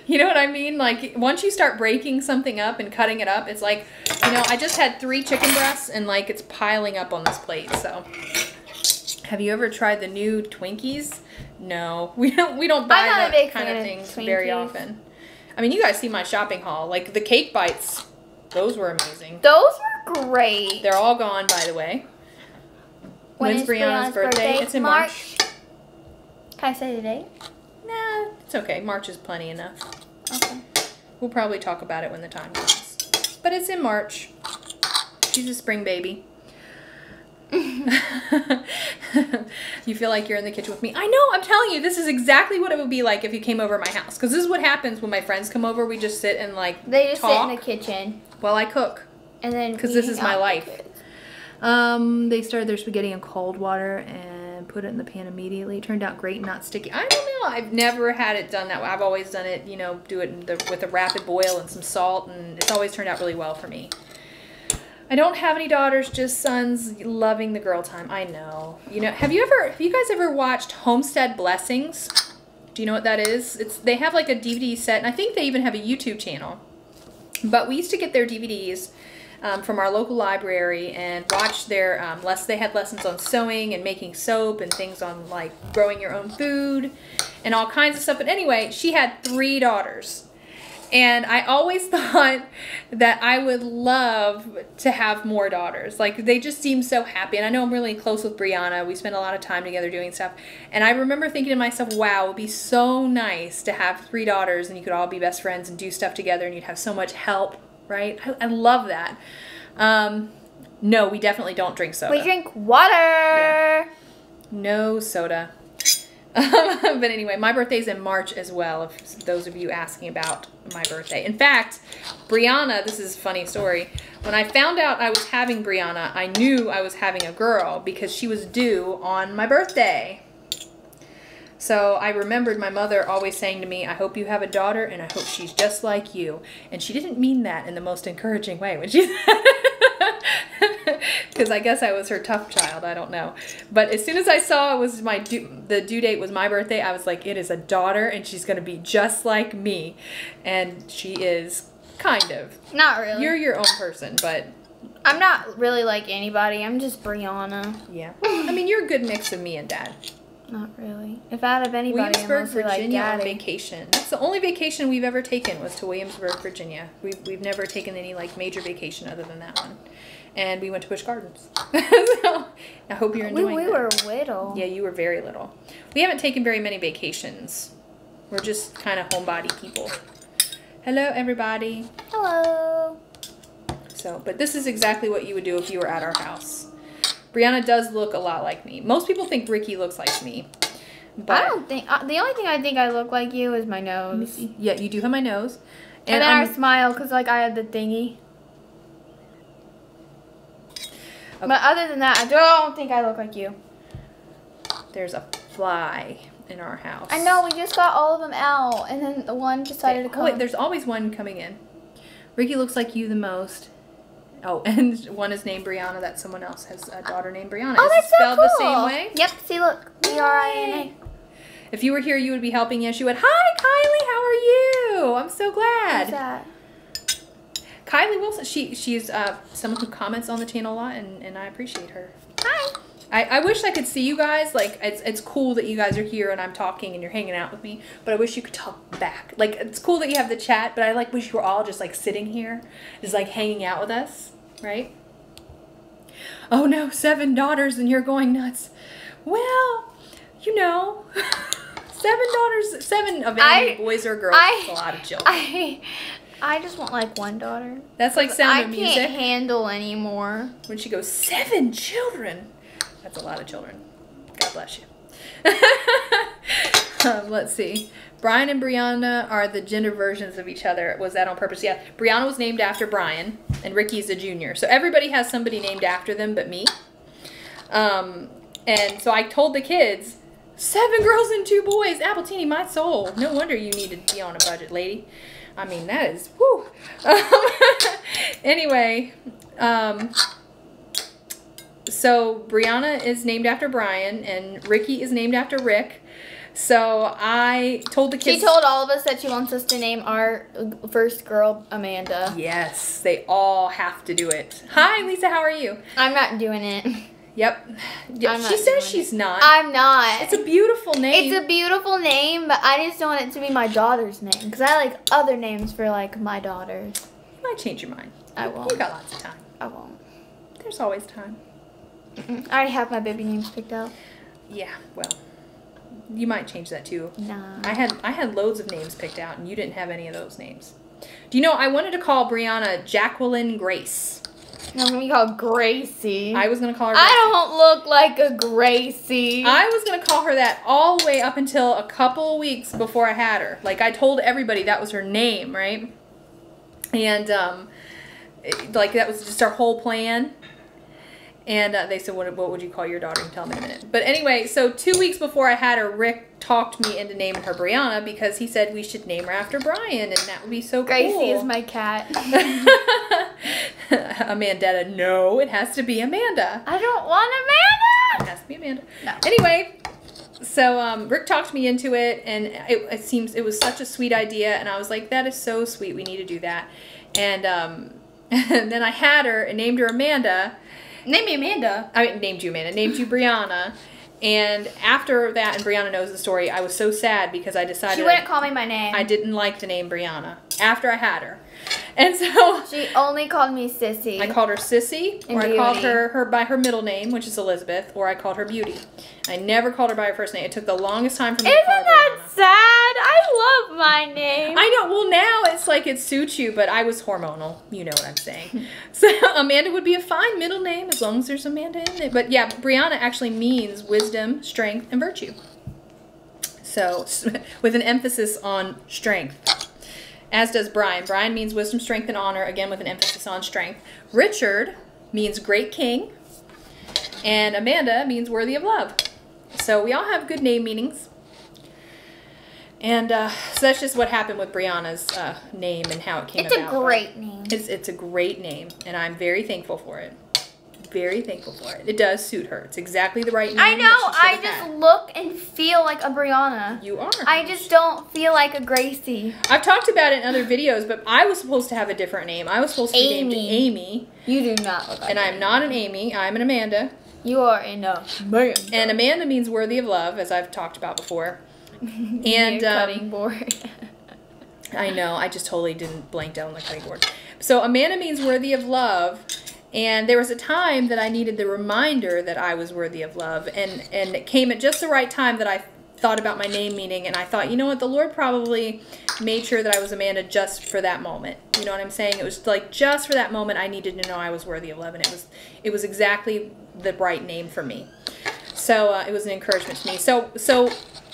You know what I mean? Like, once you start breaking something up and cutting it up, it's like, you know, I just had 3 chicken breasts, and, like, it's piling up on this plate, so. Have you ever tried the new Twinkies? No. We don't buy that kind of things very often. I mean, you guys see my shopping haul. Like, the cake bites, those were amazing. Those were great. They're all gone, by the way. When's Brianna's birthday? It's in March. Can I say the date? Nah, it's okay. March is plenty enough. Okay. We'll probably talk about it when the time comes. But it's in March. She's a spring baby. You feel like you're in the kitchen with me. I know, I'm telling you, this is exactly what it would be like if you came over my house. Because this is what happens when my friends come over. We just sit and, like, they just talk sit in the kitchen. While I cook. And then because this is my life. They started their spaghetti in cold water and put it in the pan immediately. It turned out great and not sticky. I don't know. I've never had it done that way. I've always done it, you know, do it with a rapid boil and some salt, and it's always turned out really well for me. I don't have any daughters, just sons, loving the girl time. I know. You know, have you guys ever watched Homestead Blessings? Do you know what that is? They have like a DVD set, and I think they even have a YouTube channel. But we used to get their DVDs from our local library and watch their they had lessons on sewing and making soap and things on like growing your own food and all kinds of stuff. But anyway, she had 3 daughters, and I always thought that I would love to have more daughters. Like, they just seem so happy, and I know I'm really close with Brianna. We spend a lot of time together doing stuff, and I remember thinking to myself, wow, it would be so nice to have 3 daughters and you could all be best friends and do stuff together, and you'd have so much help. Right? I love that. No, we definitely don't drink soda. We drink water. Yeah. No soda. But anyway, my birthday's in March as well, if those of you asking about my birthday. In fact, Brianna, this is a funny story. When I found out I was having Brianna, I knew I was having a girl because she was due on my birthday. So I remembered my mother always saying to me, I hope you have a daughter and I hope she's just like you. And she didn't mean that in the most encouraging way when she said it. Because I guess I was her tough child, I don't know. But as soon as I saw it was the due date was my birthday, I was like, it is a daughter and she's going to be just like me. And she is, kind of. Not really. You're your own person, but... I'm not really like anybody. I'm just Brianna. Yeah. I mean, you're a good mix of me and Dad. Not really. If out of anybody, Williamsburg, Virginia like on vacation. That's the only vacation we've ever taken was to Williamsburg, Virginia. We've never taken any like major vacation other than that one. And we went to Busch Gardens. So I hope you're enjoying We were little. Yeah, you were very little. We haven't taken very many vacations. We're just kind of homebody people. Hello, everybody. Hello. So, but this is exactly what you would do if you were at our house. Brianna does look a lot like me. Most people think Ricky looks like me. But I don't think, the only thing I think I look like you is my nose. Yeah, you do have my nose. And then I smile because, like, I had the thingy. Okay. But other than that, I don't think I look like you. There's a fly in our house. I know, we just got all of them out, and then the one decided to come. Oh, wait, there's always one coming in. Ricky looks like you the most. Oh, and one is named Brianna. That someone else has a daughter named Brianna. Oh, is that's it spelled so cool. the same way? Yep, see, look. B-R-I-N-A. If you were here, you would be helping. Yes, you would. Hi, Kylie. How are you? I'm so glad. Who's that? Kylie Wilson. She's someone who comments on the channel a lot, and I appreciate her. Hi. I wish I could see you guys. Like, it's cool that you guys are here and I'm talking and you're hanging out with me, but I wish you could talk back. Like, it's cool that you have the chat, but I like wish you were all just like sitting here, just like hanging out with us, right? Oh no, 7 daughters and you're going nuts. Well, you know, 7 daughters, 7 of any boys or girls is a lot of children. I just want like 1 daughter. That's like Sound of Music. I can't handle anymore. When she goes, 7 children. That's a lot of children. God bless you. Let's see. Brian and Brianna are the gender versions of each other. Was that on purpose? Yeah. Brianna was named after Brian, and Ricky's a junior. So everybody has somebody named after them but me. And so I told the kids, 7 girls and 2 boys. Appletini, my soul. No wonder you need to be on a budget, lady. I mean, that is, whew. Anyway, so Brianna is named after Brian, and Ricky is named after Rick. So I told the kids. She told all of us that she wants us to name our first girl Amanda. Yes, they all have to do it. Hi, Lisa, how are you? I'm not doing it. Yep. She says she's not. I'm not. It's a beautiful name. It's a beautiful name, but I just don't want it to be my daughter's name. Because I like other names for, like, my daughters. You might change your mind. I won't. You got lots of time. I won't. There's always time. I already have my baby names picked out. Yeah, well, you might change that too. Nah. I had loads of names picked out, and you didn't have any of those names. Do you know, I wanted to call Brianna Jacqueline Grace. I'm going to be called Gracie. I was going to call her Gracie. I don't look like a Gracie. I was going to call her that all the way up until a couple of weeks before I had her. Like, I told everybody that was her name, right? And, like, that was just our whole plan. And they said, what would you call your daughter? You can tell me in a minute. But anyway, so 2 weeks before I had her, Rick talked me into naming her Brianna because he said we should name her after Brian, and that would be so Gracie cool. Gracie is my cat. Amandetta, no, it has to be Amanda. I don't want Amanda. It has to be Amanda. No. Anyway, so Rick talked me into it, and it was such a sweet idea, and I was like, that is so sweet. We need to do that. And, and then I had her and named her Amanda. Name me Amanda. I named you Amanda. Named you Brianna. And after that, and Brianna knows the story, I was so sad because I decided... She wouldn't call me my name. I didn't like the name Brianna after I had her. And so... She only called me Sissy. I called her Sissy, or I called her by her middle name, which is Elizabeth, or I called her Beauty. I never called her by her first name. It took the longest time for me to call her Isn't that Brianna. sad? I love my name. I know. Well, now it's like it suits you, but I was hormonal. You know what I'm saying. So Amanda would be a fine middle name as long as there's Amanda in it. But yeah, Brianna actually means wisdom, strength, and virtue. So with an emphasis on strength. As does Brian. Brian means wisdom, strength, and honor, again with an emphasis on strength. Richard means great king. And Amanda means worthy of love. So we all have good name meanings. And so that's just what happened with Brianna's name and how it came about. It's a great name. It's a great name, and I'm very thankful for it. Very thankful for it. It does suit her. It's exactly the right name. I know. I just look and feel like a Brianna. You are. I just don't feel like a Gracie. I've talked about it in other videos, but I was supposed to have a different name. I was supposed to be named Amy. You do not look like And I'm not an Amy. I'm an Amanda. You are in a Amanda. And Amanda means worthy of love, as I've talked about before. And cutting board. I know. I just totally didn't blank down on the cutting board. So Amanda means worthy of love. And there was a time that I needed the reminder that I was worthy of love. And it came at just the right time that I thought about my name meaning, and I thought, you know what, the Lord probably made sure that I was Amanda just for that moment. You know what I'm saying? It was like just for that moment I needed to know I was worthy of love, and it was exactly the right name for me. So it was an encouragement to me. So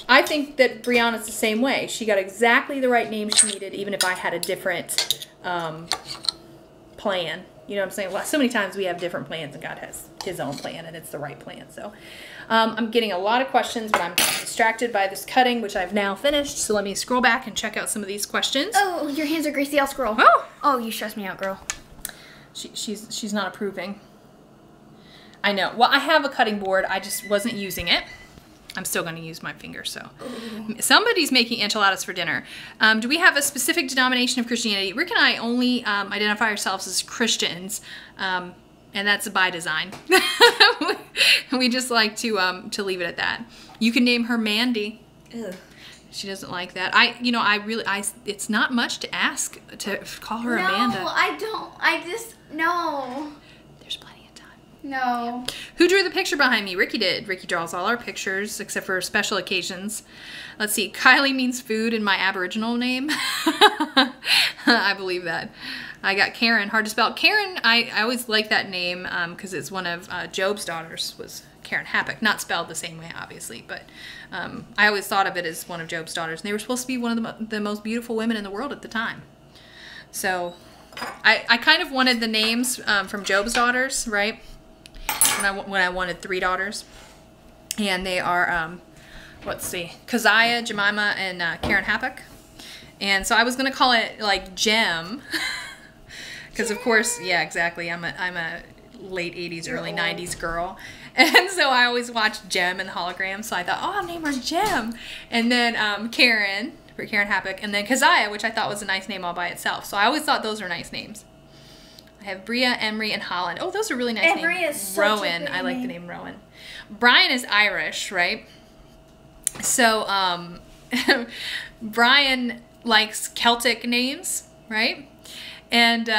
I think that Brianna's the same way. She got exactly the right name she needed, even if I had a different plan. You know what I'm saying? Well, so many times we have different plans, and God has his own plan, and it's the right plan. So I'm getting a lot of questions, but I'm distracted by this cutting, which I've now finished. So let me scroll back and check out some of these questions. Oh, your hands are greasy. I'll scroll. Oh, you stress me out, girl. She's not approving. I know. Well, I have a cutting board. I just wasn't using it. I'm still going to use my finger, so. Somebody's making enchiladas for dinner. Do we have a specific denomination of Christianity? Rick and I only identify ourselves as Christians, and that's by design. We just like to leave it at that. You can name her Mandy. Ugh. She doesn't like that. It's not much to ask to call her Amanda. No, no. There's plenty of time. No. Who drew the picture behind me? Ricky did. Ricky draws all our pictures except for special occasions. Let's see. Kylie means food in my Aboriginal name. I believe that. I got Karen. Hard to spell. Karen, I always like that name because it's one of Job's daughters was Karen Happuch. Not spelled the same way, obviously, but I always thought of it as one of Job's daughters. And they were supposed to be one of the most beautiful women in the world at the time. So I kind of wanted the names from Job's daughters, right? When I wanted 3 daughters. And they are, let's see, Keziah, Jemima, and Karen Happuch. And so I was going to call it like Gem. Because of course, yeah, exactly. I'm a late 80s, early 90s girl. And so I always watched Gem and the hologram. So I thought, oh, I'll name her Gem. And then Karen, for Karen Happuch. And then Keziah, which I thought was a nice name all by itself. So I always thought those were nice names. I have Bria, Emery, and Holland. Oh, those are really nice Emery names. Is such a Rowan. great I like name. the name Rowan. Brian is Irish, right? So Brian likes Celtic names, right? And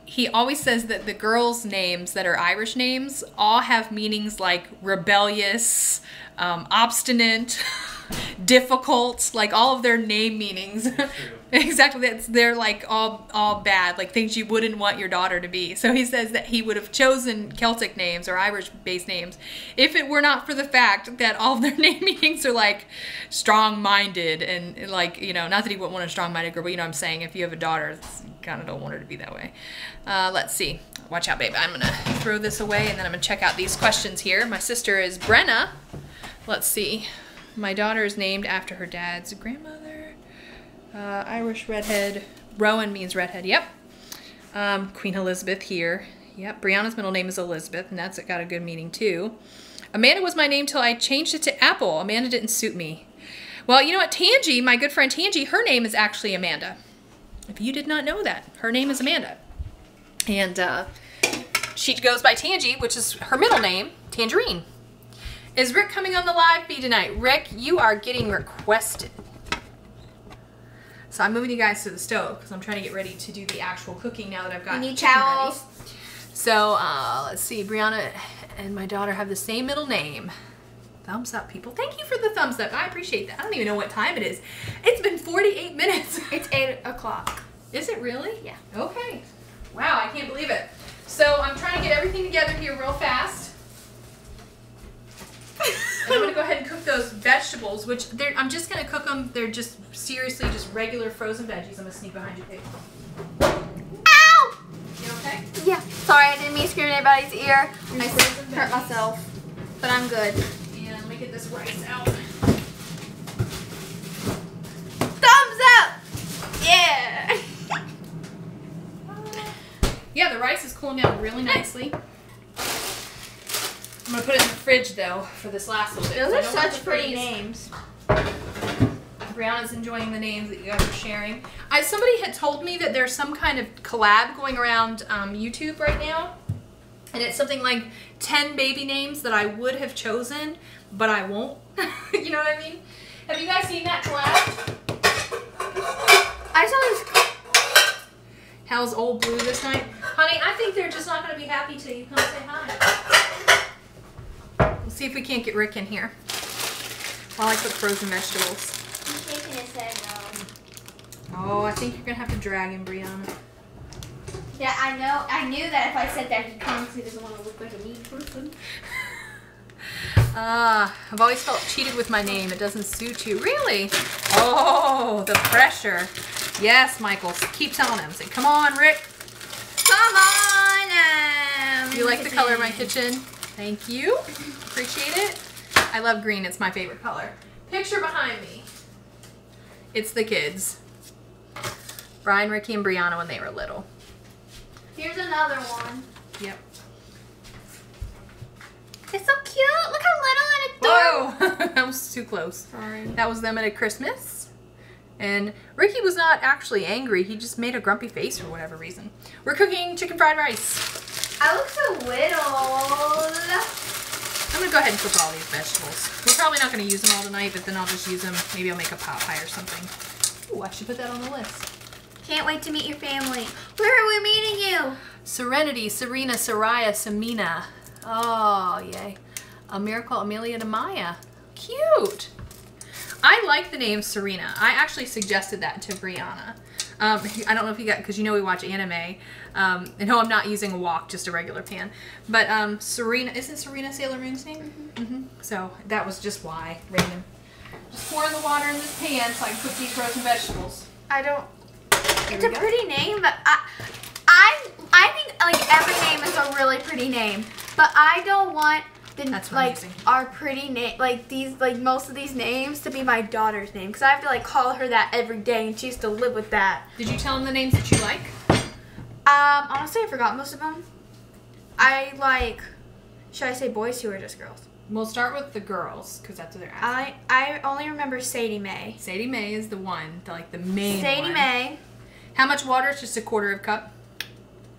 he always says that the girls' names that are Irish names all have meanings like rebellious, obstinate, difficult, like all of their name meanings. Exactly, they're like all bad, like things you wouldn't want your daughter to be. So he says that he would have chosen Celtic names or Irish-based names if it were not for the fact that all of their name meanings are like strong-minded and like, you know, not that he wouldn't want a strong-minded girl, but you know what I'm saying, if you have a daughter, you kind of don't want her to be that way. Let's see. Watch out, babe. I'm gonna throw this away and then I'm gonna check out these questions here. My sister is Brianna. Let's see. My daughter is named after her dad's grandmother. Irish redhead. Rowan means redhead. Yep. Queen Elizabeth here. Yep. Brianna's middle name is Elizabeth, and that's got a good meaning too. Amanda was my name till I changed it to Apple. Amanda didn't suit me. Well, you know what? Tangi, my good friend Tangi, her name is actually Amanda. If you did not know that, her name is Amanda. And she goes by Tangi, which is her middle name, Tangerine. Is Rick coming on the live feed tonight? Rick, you are getting requested. So I'm moving you guys to the stove because I'm trying to get ready to do the actual cooking now that I've got You need chicken towels. ready. So let's see. Brianna and my daughter have the same middle name. Thumbs up, people. Thank you for the thumbs up. I appreciate that. I don't even know what time it is. It's been 48 minutes. It's 8 o'clock. Is it really? Yeah. Okay. Wow, I can't believe it. So I'm trying to get everything together here real fast. And I'm going to go ahead and cook those vegetables, which I'm just going to cook them. They're just seriously just regular frozen veggies. I'm going to sneak behind you, pig. Ow! You okay? Yeah. Sorry, I didn't mean to scream in anybody's ear. I frozen hurt veggies. myself. But I'm good. And let me get this rice out. Thumbs up! Yeah! Yeah, the rice is cooling down really nicely. I'm going to put it in the fridge, though, for this last little bit. Those so I are don't want such to pretty freeze. names. Brianna's enjoying the names that you guys are sharing. Somebody had told me that there's some kind of collab going around YouTube right now. And it's something like 10 baby names that I would have chosen, but I won't. You know what I mean? Have you guys seen that collab? I saw this. How's old Blue this night? Honey, I think they're just not going to be happy till you come say hi. We'll see if we can't get Rick in here. while I cook frozen vegetables. He's shaking his head no. Oh, I think you're gonna have to drag him, Brianna. Yeah, I know. I knew that if I said that, he constantly doesn't want to look like a mean person. I've always felt cheated with my name. It doesn't suit you. Really? Oh, the pressure. Yes, Michael. Keep telling him. Say, come on, Rick. Come on. Do you like the color of my kitchen? Thank you. Appreciate it. I love green. It's my favorite color. Picture behind me. It's the kids. Brian, Ricky, and Brianna when they were little. Here's another one. Yep. It's so cute. Look how little and adorable. Whoa! That was too close. Sorry. That was them at a Christmas. And Ricky was not actually angry. He just made a grumpy face for whatever reason. We're cooking chicken fried rice. I look so little. I'm going to go ahead and cook all these vegetables. We're probably not going to use them all tonight, but then I'll just use them. Maybe I'll make a pot pie or something. Ooh, I should put that on the list. Can't wait to meet your family. Where are we meeting you? Serenity, Serena, Soraya, Samina. Oh, yay. A Miracle, Amelia, and Maya. Cute. I like the name Serena. I actually suggested that to Brianna. I don't know if you got, because you know we watch anime. And no, I'm not using a wok, just a regular pan. But Serena, isn't Serena Sailor Moon's name? Mm-hmm. So that was just why, random. Just pouring the water in this pan so I can cook these frozen vegetables. I don't. Here It's we a go. pretty name, but I think like every name is a really pretty name. But I don't want the That's what I'm like using. our pretty name, like these, like most of these names to be my daughter's name, because I have to like call her that every day, and she used to live with that. Did you tell them the names that you like? Honestly, I forgot most of them. I like. Should I say boys too or just girls? We'll start with the girls, because that's what they're asking. I only remember Sadie Mae. Sadie Mae is the one, the main Sadie one. Mae. How much water? It's just a quarter of a cup.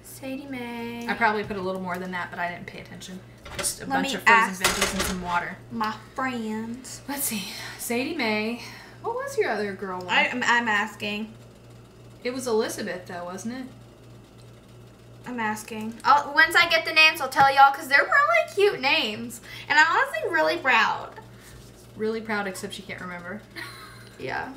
Sadie Mae. I probably put a little more than that, but I didn't pay attention. Just a Let bunch me of frozen ask. veggies and some water. My friends. Let's see. Sadie Mae. What was your other girl one? I'm asking. It was Elizabeth, though, wasn't it? I'm asking. Once I get the names, I'll tell y'all, because they're really cute names. And I'm honestly really proud. Really proud, except she can't remember. Yeah.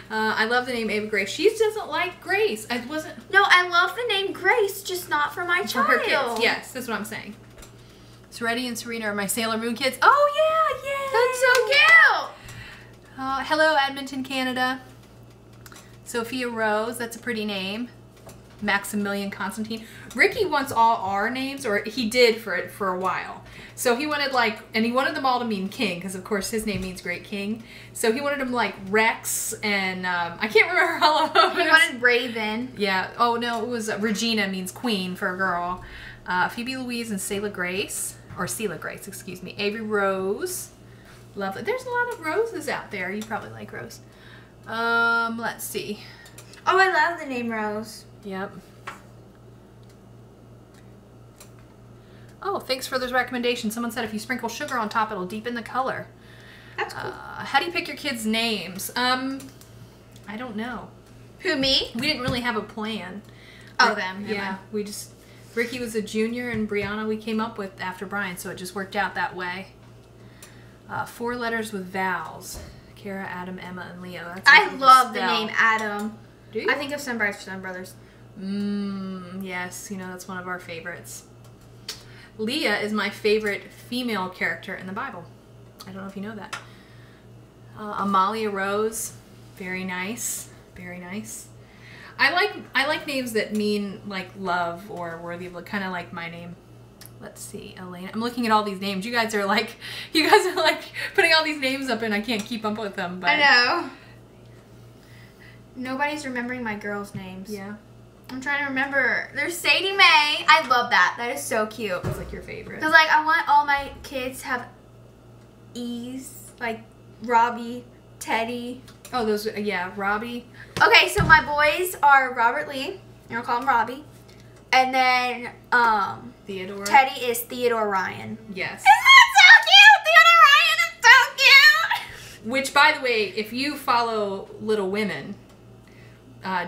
I love the name Ava Grace. She doesn't like Grace. I wasn't... No, I love the name Grace, just not for my For child. her kids. Yes, that's what I'm saying. Serenity and Serena are my Sailor Moon kids. Oh, yeah, yay! That's so cute. Hello, Edmonton, Canada. Sophia Rose, that's a pretty name. Maximilian Constantine. Ricky wants all our names, or he did for a while. So he wanted and he wanted them all to mean king, because of course his name means great king. So he wanted them like Rex and I can't remember how long. He wanted Raven. Yeah. Oh no, it was Regina means queen for a girl. Phoebe Louise and Selah Grace, excuse me. Avery Rose. Lovely. There's a lot of roses out there. You probably like Rose. Let's see. Oh, I love the name Rose. Yep. Oh, thanks for this recommendation. Someone said if you sprinkle sugar on top, it'll deepen the color. That's cool. How do you pick your kids' names? I don't know. Who, me? We didn't really have a plan. Oh, them. Yeah, we just... Ricky was a junior, and Brianna we came up with after Brian, so it just worked out that way. 4 letters with vowels. Kara, Adam, Emma, and Leo. That's I easy to love the spell. name Adam. Do you? I think of Sunrise for Sun Brothers. Yes, that's one of our favorites. Leah is my favorite female character in the Bible. I don't know if you know that. Amalia Rose, very nice, very nice. I like names that mean like love or worthy of, kind of like my name. Let's see, Elena. I'm looking at all these names. You guys are like putting all these names up, and I can't keep up with them. But I know. Nobody's remembering my girls' names. yeah, I'm trying to remember. There's Sadie Mae. I love that. That is so cute. it's like your favorite. Because, like, I want all my kids to have E's. Like, Robbie, Teddy. Oh, those, yeah, Robbie. Okay, so my boys are Robert Lee. I'll call him Robbie. And then, Theodore. Teddy is Theodore Ryan. Yes. Isn't that so cute? Theodore Ryan is so cute. Which, by the way, if you follow Little Women,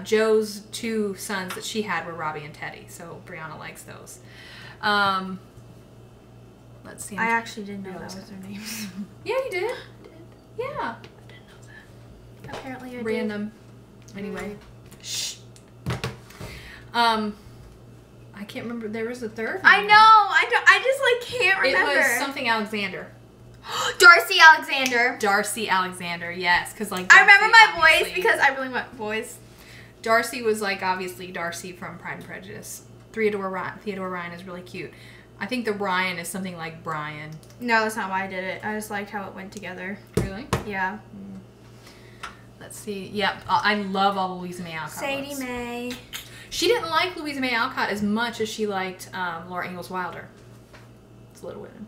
Joe's 2 sons that she had were Robbie and Teddy, so Brianna likes those. Let's see. I actually didn't know that was their names. Yeah, you did. Yeah. Apparently I did. Random. Anyway. Shh. I can't remember. There was a third. I know. I just like can't remember. It was something Alexander. Darcy Alexander. Darcy Alexander. Yes, because like I remember my Darcy, voice because I really want voice. Darcy was like obviously Darcy from Pride and Prejudice. Theodore Ryan is really cute. I think the Ryan is something like Brian. No, that's not why I did it. I just liked how it went together. Really? Yeah. Let's see. Yep. I love all the Louisa May Alcott Sadie ones. Mae. She didn't like Louisa May Alcott as much as she liked Laura Ingalls Wilder. It's Little Women.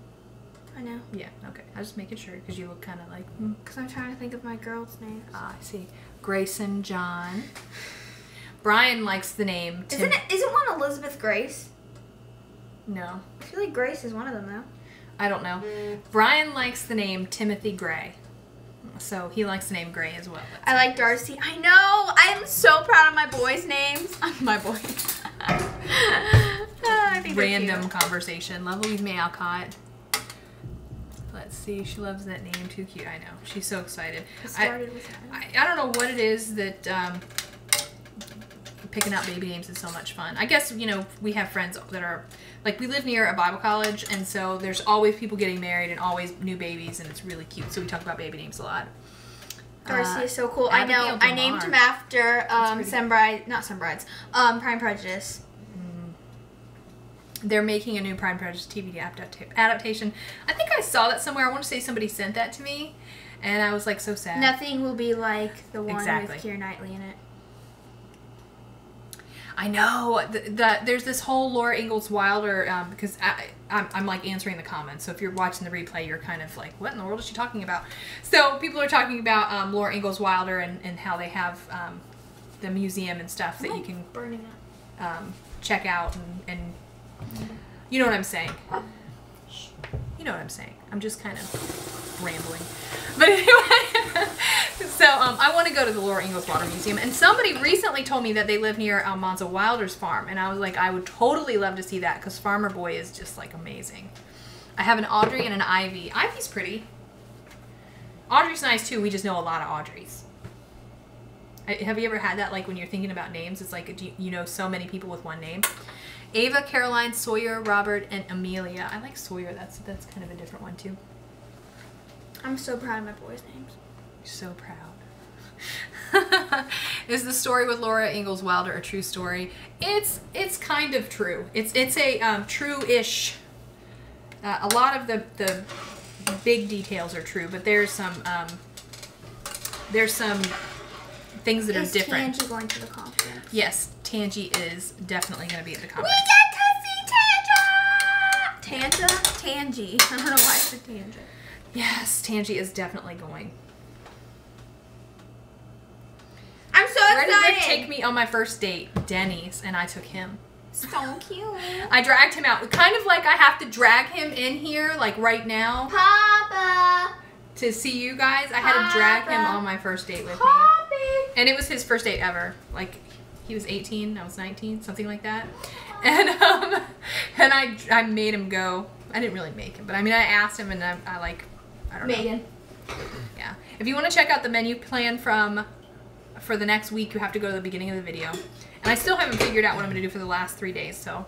I know. Yeah, okay. I was just making sure because you look kind of like... Because I'm trying to think of my girls' names. Ah, I see. Grayson John. Brian likes the name... Isn't one Elizabeth Grace? No. I feel like Grace is one of them, though. I don't know. Brian likes the name Timothy Gray. So he likes the name Gray as well. I like Darcy. I know. I'm so proud of my boys' names. My boys. I think Random conversation. Love Louisa May Alcott. Let's see. She loves that name. Too cute. I know. She's so excited. Started with I don't know what it is that picking out baby names is so much fun. I guess, you know, we have friends that are, like, we live near a Bible college, and so there's always people getting married and always new babies, and it's really cute. So we talk about baby names a lot. Darcy is so cool. I know. I named him after Pride and Prejudice. They're making a new Pride and Prejudice TV adaptation. I think I saw that somewhere. I want to say somebody sent that to me, and I was like so sad. Nothing will be like the one Exactly. with Keira Knightley in it. I know. There's this whole Laura Ingalls Wilder, because I'm like answering the comments. So if you're watching the replay, you're kind of like, what in the world is she talking about? So people are talking about Laura Ingalls Wilder and how they have the museum and stuff that you can check out and you know what I'm saying. You know what I'm saying. I'm just kind of rambling. But anyway, so I want to go to the Laura Ingalls Wilder Museum. And somebody recently told me that they live near Almanza Wilder's farm. And I was like, I would totally love to see that because Farmer Boy is just like amazing. I have an Audrey and an Ivy. Ivy's pretty. Audrey's nice too. We just know a lot of Audreys. Have you ever had that, like when you're thinking about names? It's like you know so many people with one name. Ava, Caroline, Sawyer, Robert, and Amelia. I like Sawyer. That's kind of a different one too. I'm so proud of my boys' names. So proud. Is the story with Laura Ingalls Wilder a true story? It's kind of true. It's a true-ish. A lot of the big details are true, but there's some things that are different. Is Tangy going to the conference? Yes, Tangy is definitely going to be at the conference. We get to see Tanja! Tanja? Tangy. I don't know why I said Tanja. Yes, Tangy is definitely going. I'm so Where excited! did they take me on my first date? Denny's, and I took him. So cute. I dragged him out. Kind of like I have to drag him in here, like right now. Papa! To see you guys. I had to drag him on my first date with me. And it was his first date ever. Like, he was 18, I was 19, something like that. And I made him go. I didn't really make him, but I mean, I asked him, and I don't know. Megan. Yeah. If you want to check out the menu plan for the next week, you have to go to the beginning of the video. And I still haven't figured out what I'm going to do for the last 3 days, so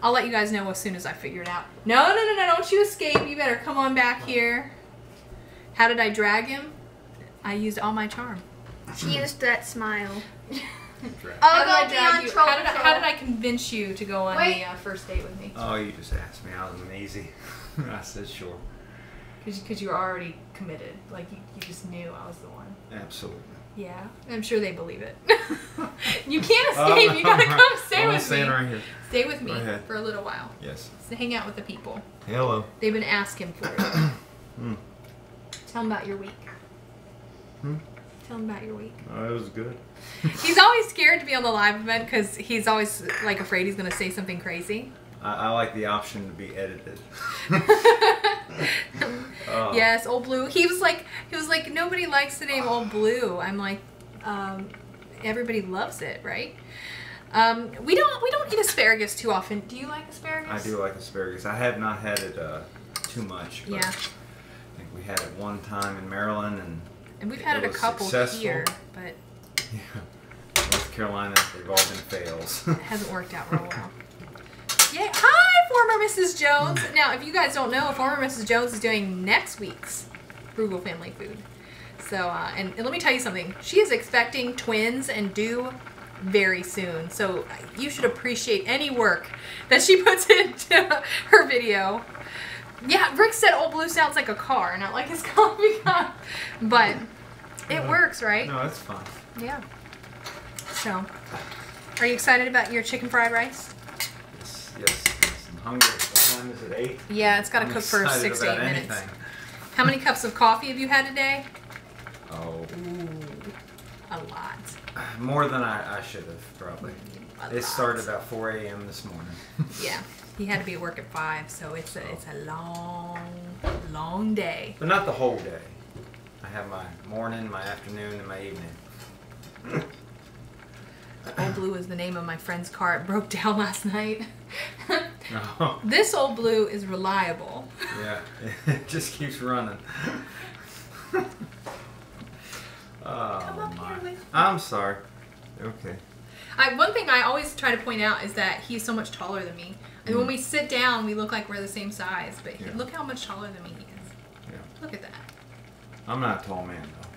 I'll let you guys know as soon as I figure it out. No, don't you escape. You better come on back here. How did I drag him? I used all my charm. She used that smile. How did I convince you to go on the first date with me? Oh, you just asked me. I was amazing. I said sure. Because you were already committed. Like, you just knew I was the one. Absolutely. Yeah, I'm sure they believe it. You can't escape. You gotta come stay with me. Right here. Stay with me for a little while. Yes. So hang out with the people. Hello. They've been asking for it. Tell them about your week. Tell them about your week. Oh, it was good. He's always scared to be on the live event because he's always like afraid he's gonna say something crazy. I like the option to be edited. Yes, Old Blue. He was like nobody likes the name Old Blue. I'm like, everybody loves it, right? We don't eat asparagus too often. Do you like asparagus? I do like asparagus. I have not had it too much. But yeah. I think We had it one time in Maryland, and we've had it a was couple successful. here, but Yeah. North Carolina, they've all been fails. it hasn't worked out real well. Yeah. Hi, former Mrs. Jones. Now, if you guys don't know, former Mrs. Jones is doing next week's Frugal Family Food. So, and let me tell you something. She is expecting twins and due very soon. So you should appreciate any work that she puts into her video. Yeah, Rick said Old Blue sounds like a car, not like his coffee cup. But it works, right? No, it's fine. Yeah. So, are you excited about your chicken fried rice? Yes. I'm hungry. What time is it? 8? Yeah, it's got to I'm cook for excited 6 to 8 about minutes. anything. How many cups of coffee have you had today? Oh, Ooh, a lot. more than I should have, probably. A It lot. started about 4 a.m. this morning. Yeah, he had to be at work at 5, so it's a long day. But not the whole day. I have my morning, my afternoon, and my evening. Old Blue is the name of my friend's car. It broke down last night. Oh, This Old Blue is reliable. yeah. It just keeps running. Come Oh, up my. here with me. I'm sorry. Okay. One thing I always try to point out is that he's so much taller than me. And when we sit down, we look like we're the same size. But Yeah. look how much taller than me he is. Yeah. Look at that. I'm not a tall man, though.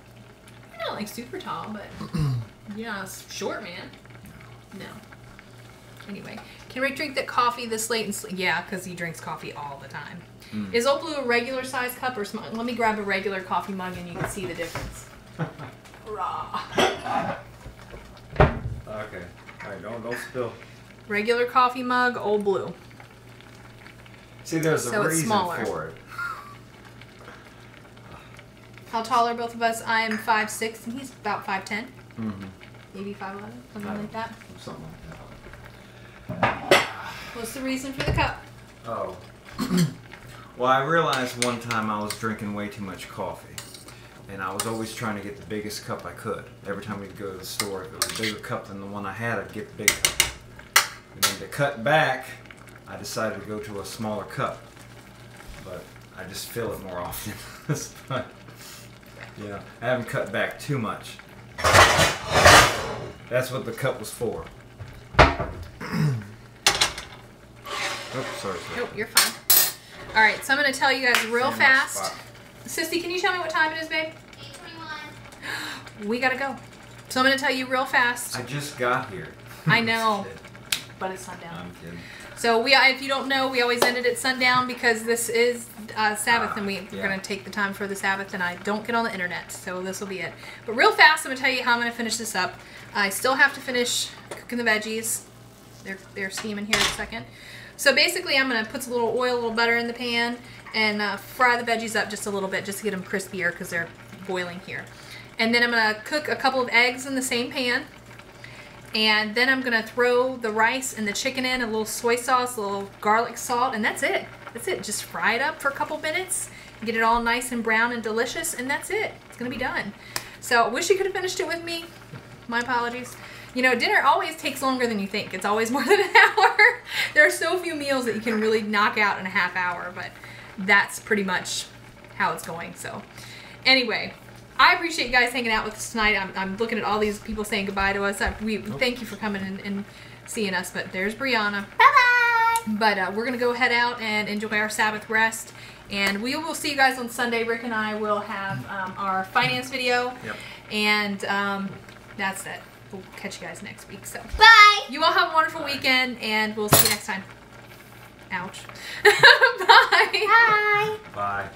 You're not like super tall, but you're not a short man. No. Anyway, can Rick drink that coffee this late and sleep? Yeah, because he drinks coffee all the time. Mm. Is Old Blue a regular size cup or small? Let me grab a regular coffee mug and you can see the difference. Raw. Okay. All right, don't spill. Regular coffee mug, Old Blue. See, there's So a it's reason smaller. for it. How tall are both of us? I am 5'6" and he's about 5'10", Mm-hmm. maybe 5'11", something like that. Something like that. What's the reason for the cup? Oh. Well, I realized one time I was drinking way too much coffee. And I was always trying to get the biggest cup I could. Every time we'd go to the store, if it was a bigger cup than the one I had, I'd get the big cup. And then to cut back, I decided to go to a smaller cup. But I just fill it more often. But, you know, I haven't cut back too much. That's what the cup was for. Oops, sorry. Nope, you're fine. All right, so I'm going to tell you guys real Stand in my fast. spot. Sissy, can you tell me what time it is, babe? 8:21. We got to go. So I'm going to tell you real fast. I just got here. I know. But it's sundown. I'm kidding. So if you don't know, we always ended at sundown because this is Sabbath and we're yeah. going to take the time for the Sabbath and I don't get on the internet. So this will be it. But real fast, I'm going to tell you how I'm going to finish this up. I still have to finish cooking the veggies. They're steaming here in a second. So basically, I'm going to put a little oil, a little butter in the pan and fry the veggies up just a little bit just to get them crispier because they're boiling here. And then I'm going to cook a couple of eggs in the same pan. And then I'm going to throw the rice and the chicken in, a little soy sauce, a little garlic salt, and that's it. That's it. Just fry it up for a couple minutes, get it all nice and brown and delicious, and that's it. It's going to be done. So I wish you could have finished it with me. My apologies. You know, dinner always takes longer than you think. It's always more than an hour. There are so few meals that you can really knock out in a half hour, but that's pretty much how it's going. So anyway, I appreciate you guys hanging out with us tonight. I'm looking at all these people saying goodbye to us. We thank you for coming and seeing us, but there's Brianna. Bye-bye. But we're going to go head out and enjoy our Sabbath rest. And we will see you guys on Sunday. Rick and I will have our finance video. Yep. And that's it. We'll catch you guys next week. So Bye. you all have a wonderful weekend, and we'll see you next time. Ouch. Bye. Bye. Bye.